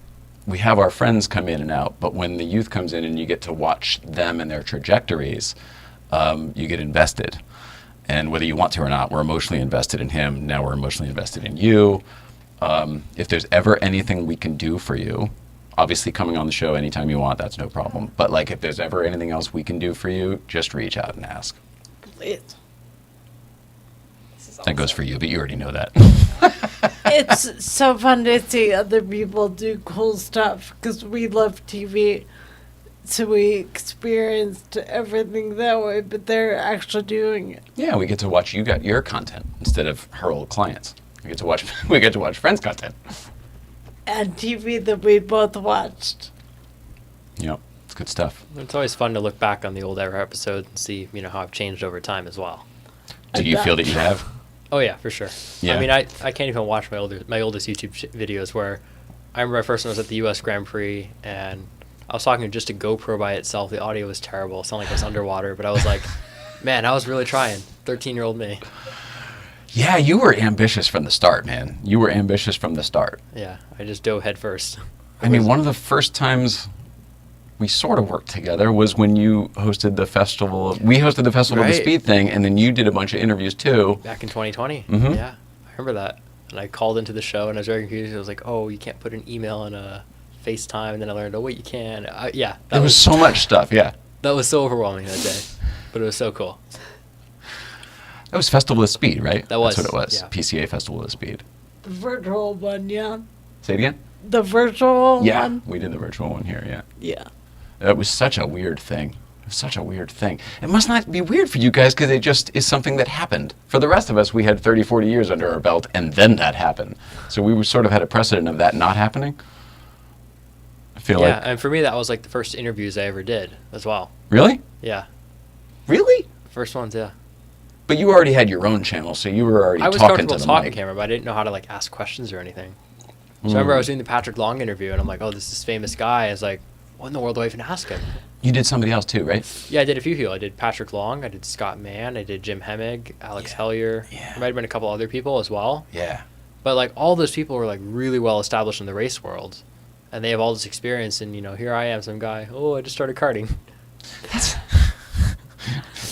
Speaker 3: we have our friends come in and out, but when the youth comes in and you get to watch them and their trajectories, you get invested. And whether you want to or not, we're emotionally invested in him. Now we're emotionally invested in you. If there's ever anything we can do for you, obviously coming on the show anytime you want, that's no problem. But like, if there's ever anything else we can do for you, just reach out and ask. That goes for you, but you already know that.
Speaker 4: It's so fun to see other people do cool stuff, because we love TV. So we experienced everything that way, but they're actually doing it.
Speaker 3: Yeah, we get to watch you got your content instead of her old clients. We get to watch friends' content.
Speaker 4: And TV that we both watched.
Speaker 3: Yep, it's good stuff.
Speaker 2: It's always fun to look back on the old era episodes and see, you know, how I've changed over time as well.
Speaker 3: Do you feel that you have?
Speaker 2: Oh yeah, for sure.
Speaker 3: Yeah.
Speaker 2: I mean, I can't even watch my oldest YouTube videos where I remember first when I was at the U.S. Grand Prix, and I was talking to just a GoPro by itself. The audio was terrible. It sounded like I was underwater, but I was like, man, I was really trying. 13-year-old me.
Speaker 3: Yeah, you were ambitious from the start, man. You were ambitious from the start.
Speaker 2: Yeah, I just dove head first.
Speaker 3: I mean, one of the first times we sort of worked together was when you hosted the festival. We hosted the Festival of the Speed thing, and then you did a bunch of interviews too.
Speaker 2: Back in 2020.
Speaker 3: Mm-hmm.
Speaker 2: Yeah, I remember that. And I called into the show, and I was very confused. I was like, oh, you can't put an email in a FaceTime. And then I learned, oh, wait, you can. Yeah.
Speaker 3: There was so much stuff, yeah.
Speaker 2: That was so overwhelming that day, but it was so cool.
Speaker 3: That was Festival of Speed, right?
Speaker 2: That was.
Speaker 3: That's what it was.
Speaker 2: Yeah.
Speaker 3: PCA Festival of Speed.
Speaker 4: The virtual one, yeah.
Speaker 3: Say it again?
Speaker 4: The virtual one?
Speaker 3: Yeah, we did the virtual one here, yeah.
Speaker 4: Yeah.
Speaker 3: It was such a weird thing. It was such a weird thing. It must not be weird for you guys, because it just is something that happened. For the rest of us, we had 30, 40 years under our belt, and then that happened. So we sort of had a precedent of that not happening. I feel like...
Speaker 2: Yeah, and for me, that was like the first interviews I ever did as well.
Speaker 3: Really?
Speaker 2: Yeah.
Speaker 3: Really?
Speaker 2: First ones, yeah.
Speaker 3: But you already had your own channel, so you were already
Speaker 2: I was
Speaker 3: talking
Speaker 2: comfortable
Speaker 3: to the
Speaker 2: talking
Speaker 3: mic.
Speaker 2: camera, but I didn't know how to like ask questions or anything. So I remember I was doing the Patrick Long interview, and I'm like, oh, this famous guy. I was like, what in the world do I even ask him?
Speaker 3: You did somebody else too, right?
Speaker 2: Yeah, I did a few people. I did Patrick Long, I did Scott Mann, I did Jim Hemmig, Alex Hellier.
Speaker 3: Yeah.
Speaker 2: There might have been a couple other people as well.
Speaker 3: Yeah.
Speaker 2: But like all those people were like really well established in the race world, and they have all this experience. And you know, here I am, some guy. Oh, I just started karting.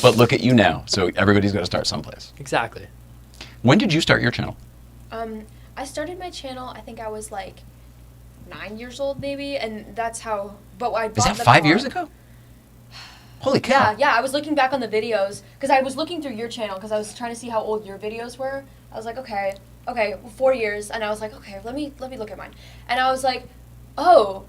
Speaker 3: But look at you now. So everybody's got to start someplace.
Speaker 2: Exactly.
Speaker 3: When did you start your channel?
Speaker 5: I started my channel, I think I was like 9 years old maybe, and that's how, but I bought
Speaker 3: Is that
Speaker 5: the
Speaker 3: 5
Speaker 5: car.
Speaker 3: years ago? Holy cow.
Speaker 5: Yeah. I was looking back on the videos because I was looking through your channel because I was trying to see how old your videos were. I was like, okay, 4 years, and I was like, okay, let me look at mine, and I was like, oh,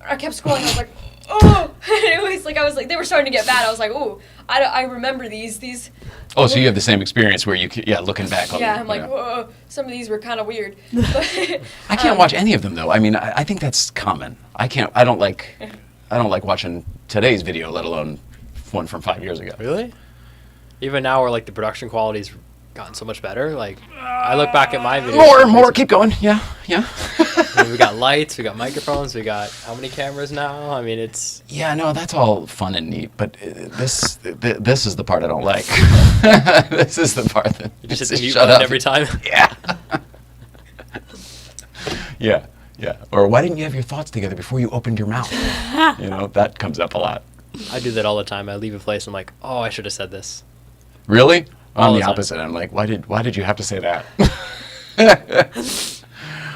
Speaker 5: I kept scrolling. I was like, oh, and I was like, they were starting to get bad. I was like, oh, I remember these.
Speaker 3: Oh, so you have the same experience where looking back on
Speaker 5: Yeah,
Speaker 3: them.
Speaker 5: I'm like, whoa, some of these were kind of weird. But,
Speaker 3: I can't watch any of them though. I mean, I think that's common. I don't like watching today's video, let alone one from 5 years ago.
Speaker 2: Really? Even now, where like the production quality's gotten so much better. Like, I look back at my videos.
Speaker 3: More. Keep going. Yeah.
Speaker 2: I mean, we got lights, we got microphones, we got how many cameras now? I mean, it's.
Speaker 3: Yeah, no, that's all fun and neat, but this is the part I don't like. This is the part that
Speaker 2: You just hit the mute
Speaker 3: shut
Speaker 2: button
Speaker 3: up
Speaker 2: every time.
Speaker 3: Yeah. Yeah. Or why didn't you have your thoughts together before you opened your mouth? That comes up a lot.
Speaker 2: I do that all the time. I leave a place, I'm like, oh, I should have said this.
Speaker 3: Really?
Speaker 2: All
Speaker 3: I'm
Speaker 2: the
Speaker 3: the
Speaker 2: time.
Speaker 3: opposite. I'm like, why did you have to say that?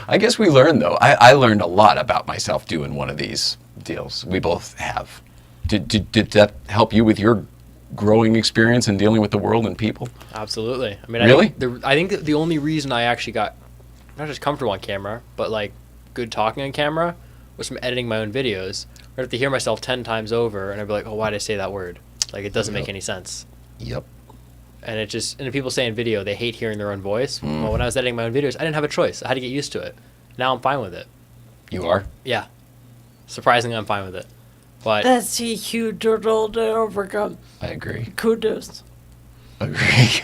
Speaker 3: I guess we learned though. I learned a lot about myself doing one of these deals. We both have. Did that help you with your growing experience in dealing with the world and people?
Speaker 2: Absolutely. I mean,
Speaker 3: Really?
Speaker 2: I think that the only reason I actually got not just comfortable on camera, but like good talking on camera was from editing my own videos. I'd have to hear myself 10 times over, and I'd be like, oh, why did I say that word? Like, it doesn't make any sense.
Speaker 3: Yep.
Speaker 2: And and people say in video they hate hearing their own voice. Well, when I was editing my own videos, I didn't have a choice. I had to get used to it. Now I'm fine with it.
Speaker 3: You are?
Speaker 2: Yeah. Surprisingly, I'm fine with it. But
Speaker 4: That's a huge hurdle to overcome.
Speaker 3: I agree.
Speaker 4: Kudos.
Speaker 3: Agree.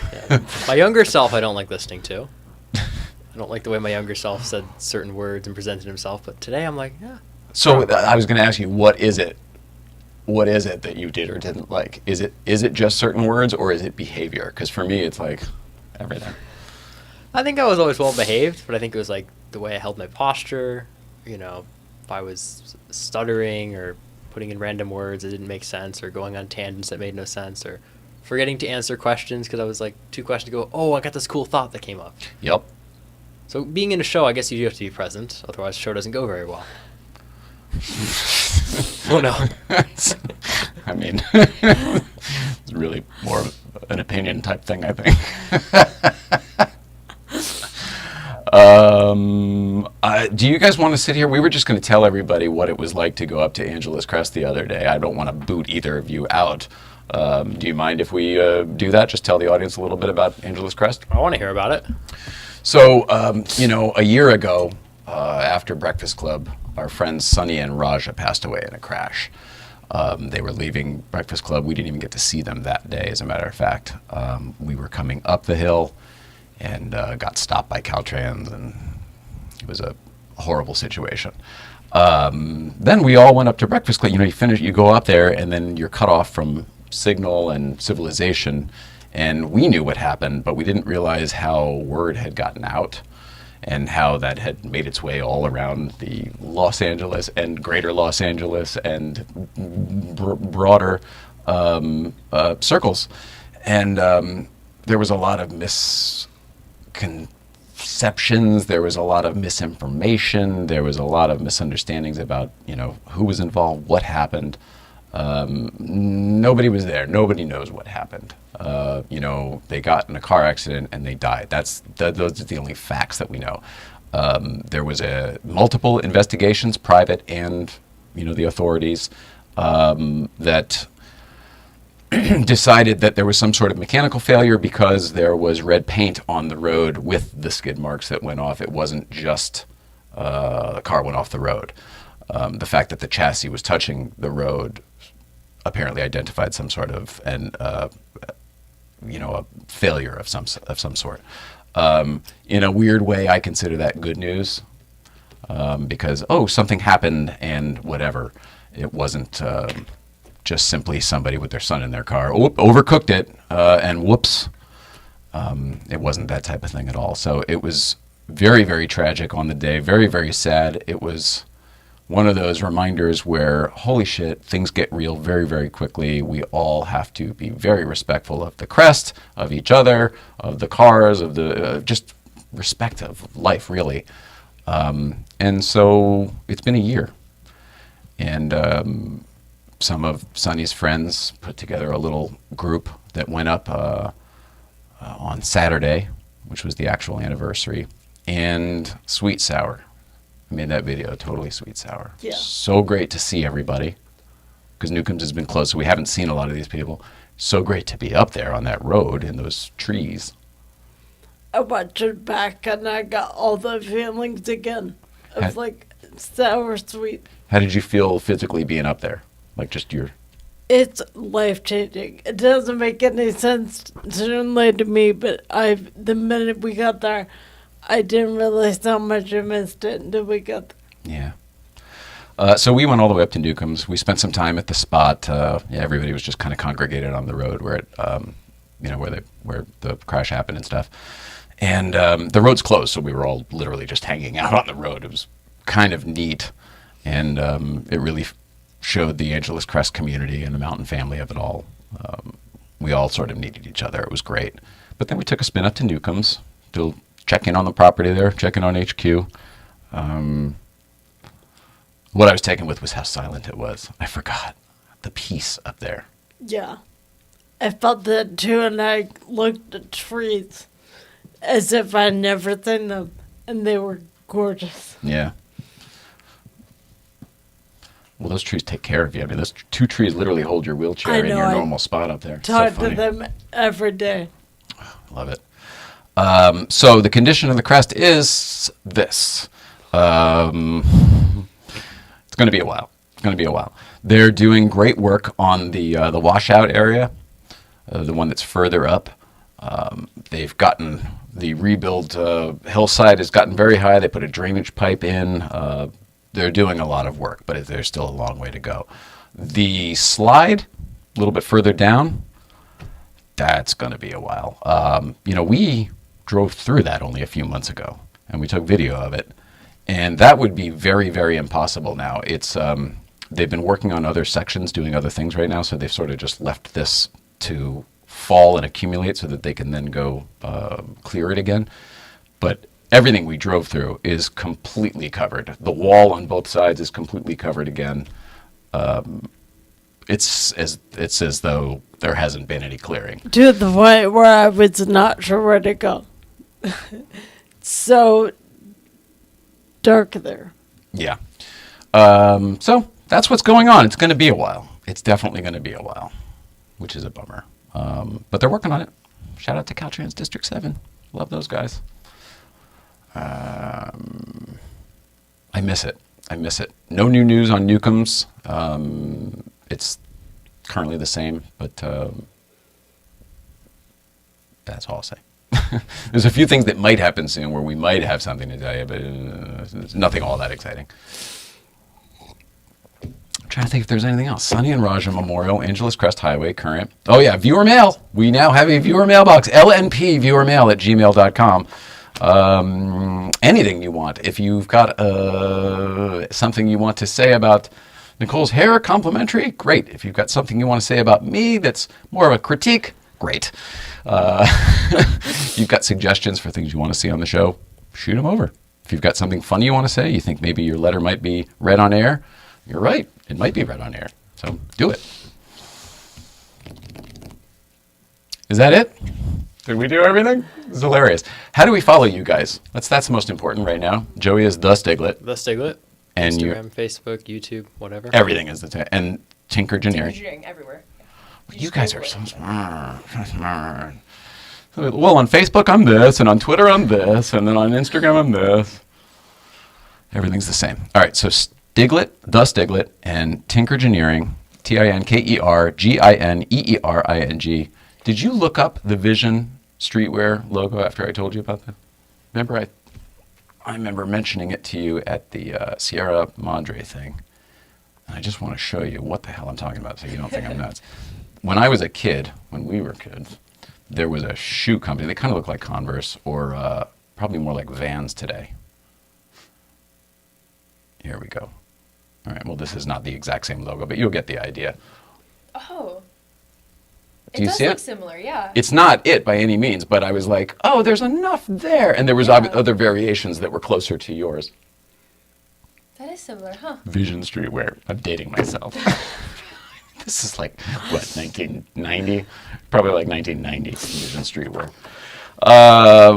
Speaker 2: my younger self, I don't like listening to. I don't like the way my younger self said certain words and presented himself. But today, I'm like, yeah.
Speaker 3: So I was going to ask you, what is it? What is it that you did or didn't like? Is it just certain words or is it behavior? Because for me, it's like everything.
Speaker 2: I think I was always well behaved, but I think it was like the way I held my posture. If I was stuttering or putting in random words that didn't make sense, or going on tangents that made no sense, or forgetting to answer questions because I was like 2 questions ago. Oh, I got this cool thought that came up.
Speaker 3: Yep.
Speaker 2: So being in a show, I guess you do have to be present, otherwise the show doesn't go very well. Oh no.
Speaker 3: I mean, it's really more of an opinion type thing, I think. Do you guys want to sit here? We were just going to tell everybody what it was like to go up to Angela's Crest the other day. I don't want to boot either of you out. Do you mind if we do that? Just tell the audience a little bit about Angela's Crest?
Speaker 2: I want to hear about it.
Speaker 3: So, a year ago, after Breakfast Club, our friends Sonny and Radja passed away in a crash. They were leaving Breakfast Club. We didn't even get to see them that day, as a matter of fact. We were coming up the hill and got stopped by Caltrans, and it was a horrible situation. Then we all went up to Breakfast Club. You go up there, and then you're cut off from signal and civilization. And we knew what happened, but we didn't realize how word had gotten out and how that had made its way all around the Los Angeles and greater Los Angeles and broader circles. And there was a lot of misconceptions. There was a lot of misinformation. There was a lot of misunderstandings about, who was involved, what happened. Nobody was there. Nobody knows what happened. They got in a car accident and they died. Those are the only facts that we know. There was multiple investigations, private and, the authorities, that decided that there was some sort of mechanical failure because there was red paint on the road with the skid marks that went off. It wasn't just the car went off the road. The fact that the chassis was touching the road apparently identified some sort of a failure of some sort. In a weird way, I consider that good news because something happened and whatever. It wasn't just simply somebody with their son in their car overcooked it and whoops. It wasn't that type of thing at all. So it was very, very tragic on the day. Very, very sad. It was one of those reminders where, holy shit, things get real very, very quickly. We all have to be very respectful of the Crest, of each other, of the cars, of the just respect of life, really. And so it's been a year. And some of Sonny's friends put together a little group that went up on Saturday, which was the actual anniversary, and Sweet Sour. I made that video, totally Sweet Sour.
Speaker 4: Yeah.
Speaker 3: So great to see everybody, because Newcomb's has been closed, so we haven't seen a lot of these people. So great to be up there on that road in those trees.
Speaker 4: I watched it back and I got all the feelings again of
Speaker 3: Had-
Speaker 4: like sour sweet.
Speaker 3: How did you feel physically being up there? Like just your...
Speaker 4: It's life changing. It doesn't make any sense certainly to me, but the minute we got there, I didn't realize how much I missed it until we got there.
Speaker 3: Yeah. So we went all the way up to Newcomb's. We spent some time at the spot. Everybody was just kind of congregated on the road where it, where the crash happened and stuff. And the road's closed, so we were all literally just hanging out on the road. It was kind of neat, and it really showed the Angeles Crest community and the mountain family of it all. We all sort of needed each other. It was great. But then we took a spin up to Newcomb's to check in on the property there, check in on HQ. What I was taken with was how silent it was. I forgot the peace up there.
Speaker 4: Yeah. I felt that too, and I looked at trees as if I'd never seen them, and they were gorgeous.
Speaker 3: Yeah. Well, those trees take care of you. I mean, those two trees literally hold your wheelchair in your normal spot up there.
Speaker 4: Talk
Speaker 3: So
Speaker 4: to them every day.
Speaker 3: Love it. So the condition of the Crest is this. It's going to be a while. It's going to be a while. They're doing great work on the washout area, the one that's further up. They've gotten the rebuild hillside has gotten very high. They put a drainage pipe in. They're doing a lot of work, but there's still a long way to go. The slide, a little bit further down, that's going to be a while. We drove through that only a few months ago, and we took video of it. And that would be very, very impossible now. It's they've been working on other sections, doing other things right now, so they've sort of just left this to fall and accumulate so that they can then go clear it again. But everything we drove through is completely covered. The wall on both sides is completely covered again. It's as though there hasn't been any clearing.
Speaker 4: To the point where I was not sure where to go. So dark there.
Speaker 3: Yeah. So that's what's going on. It's going to be a while. It's definitely going to be a while, which is a bummer. But they're working on it. Shout out to Caltrans District 7. Love those guys. I miss it. No new news on Newcomb's. It's currently the same, but that's all I'll say. There's a few things that might happen soon where we might have something to tell you, but it's nothing all that exciting. I'm trying to think if there's anything else. Sonny and Radja Memorial, Angeles Crest Highway, current. Oh yeah, viewer mail. We now have a viewer mailbox, LNPviewermail@gmail.com. Anything you want. If you've got something you want to say about Nicole's hair, complimentary, great. If you've got something you want to say about me that's more of a critique, great. You've got suggestions for things you want to see on the show, shoot them over. If you've got something funny you want to say, you think maybe your letter might be read on air, you're right. It might be read on air. So do it. Is that it? Did we do everything? It's hilarious. How do we follow you guys? That's the most important right now. Joey is the Stiglette.
Speaker 2: The Stiglette.
Speaker 3: And
Speaker 2: Instagram, Facebook, YouTube, whatever.
Speaker 3: Everything is and Tinkergineering.
Speaker 5: Tinkergineering everywhere.
Speaker 3: You guys are so smart. Well, on Facebook I'm this, and on Twitter I'm this, and then on Instagram I'm this. Everything's the same. All right, so Stiglette, the Stiglette, and Tinkergineering, Tinkergineering. Did you look up the Vision streetwear logo after I told you about that? Remember I remember mentioning it to you at the Sierra Madre thing. And I just want to show you what the hell I'm talking about so you don't think I'm nuts. When I was a kid, when we were kids, there was a shoe company. They kind of look like Converse or probably more like Vans today. Here we go. All right, well, this is not the exact same logo, but you'll get the idea.
Speaker 5: Oh.
Speaker 3: Do you see
Speaker 5: look
Speaker 3: it?
Speaker 5: Similar, yeah.
Speaker 3: It's not it by any means, but I was like, oh, there's enough there. And there was other variations that were closer to yours.
Speaker 5: That is similar, huh?
Speaker 3: Vision streetwear. I'm dating myself. This is like, what, 1990? Probably like 1990 using streetwear.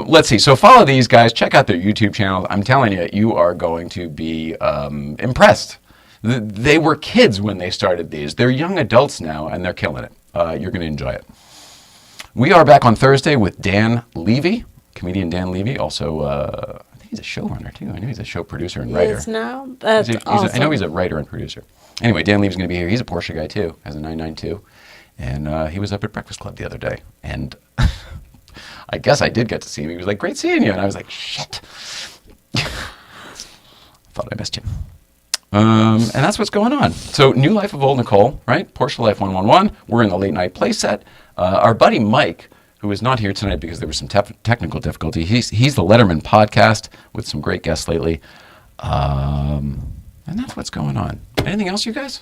Speaker 3: Let's see. So follow these guys. Check out their YouTube channel. I'm telling you, you are going to be impressed. They were kids when they started these. They're young adults now, and they're killing it. You're going to enjoy it. We are back on Thursday with Dan Levy, comedian Dan Levy. Also, I think he's a showrunner, too. I know he's a show producer and writer.
Speaker 4: Yes, now? That's awesome.
Speaker 3: I know he's a writer and producer. Anyway, Dan Levy's going to be here. He's a Porsche guy, too. Has a 992. And he was up at Breakfast Club the other day. And I guess I did get to see him. He was like, great seeing you. And I was like, shit. Thought I missed you. And that's what's going on. So, New Life of Old Nicole, right? Porsche Life 111. We're in the late night play set. Our buddy Mike, who is not here tonight because there was some technical difficulty, he's the Letterman podcast with some great guests lately. And that's what's going on. Anything else, you guys?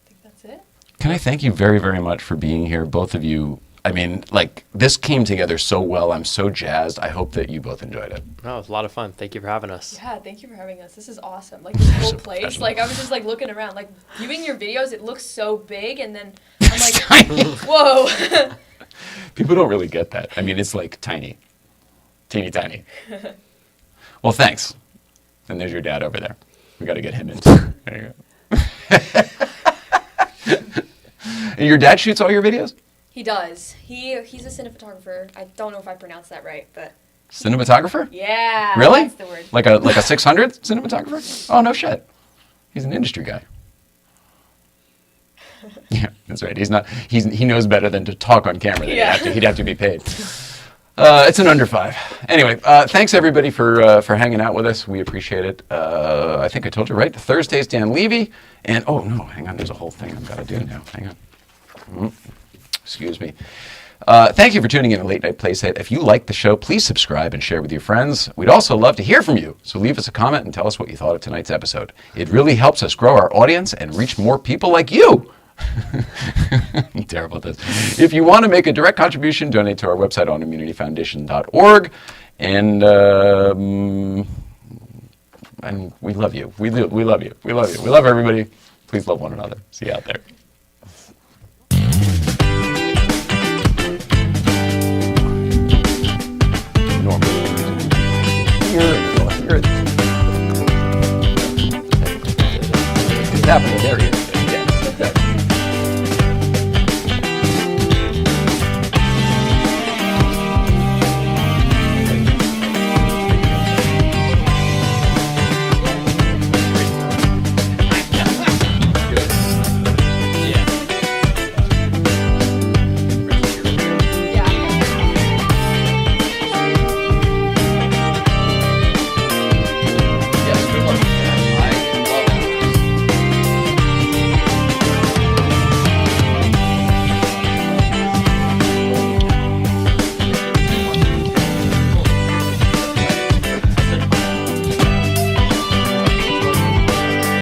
Speaker 5: I think that's it.
Speaker 3: Can I thank you very, very much for being here, both of you. I mean, like, this came together so well. I'm so jazzed. I hope that you both enjoyed it.
Speaker 2: No, it was a lot of fun. Thank you for having us.
Speaker 5: Yeah, thank you for having us. This is awesome. Like, this whole place. Like, I was just, like, looking around. Like, viewing your videos, it looks so big, and then I'm like, whoa.
Speaker 3: People don't really get that. I mean, it's, like, tiny. Teeny tiny. Well, thanks. And there's your dad over there. We got to get him in. There you go. And your dad shoots all your videos?
Speaker 5: He does. He's a cinematographer. I don't know if I pronounced that right, but...
Speaker 3: Cinematographer?
Speaker 5: Yeah.
Speaker 3: Really?
Speaker 5: That's the word.
Speaker 3: Like a 600 cinematographer? Oh, no shit. He's an industry guy. Yeah, that's right. He knows better than to talk on camera.
Speaker 5: Yeah.
Speaker 3: He'd have to be paid. It's an under 5. Anyway, thanks everybody for hanging out with us. We appreciate it. I think I told you, right? Thursday's Dan Levy. And, oh, no, hang on. There's a whole thing I've got to do now. Hang on. Excuse me. Thank you for tuning in to Late Night Playset. If you like the show, please subscribe and share with your friends. We'd also love to hear from you, so leave us a comment and tell us what you thought of tonight's episode. It really helps us grow our audience and reach more people like you. I'm terrible at this. If you want to make a direct contribution, donate to our website on immunityfoundation.org. And we love you. We love you. We love you. We love everybody. Please love one another. See you out there. It's happening. There he is.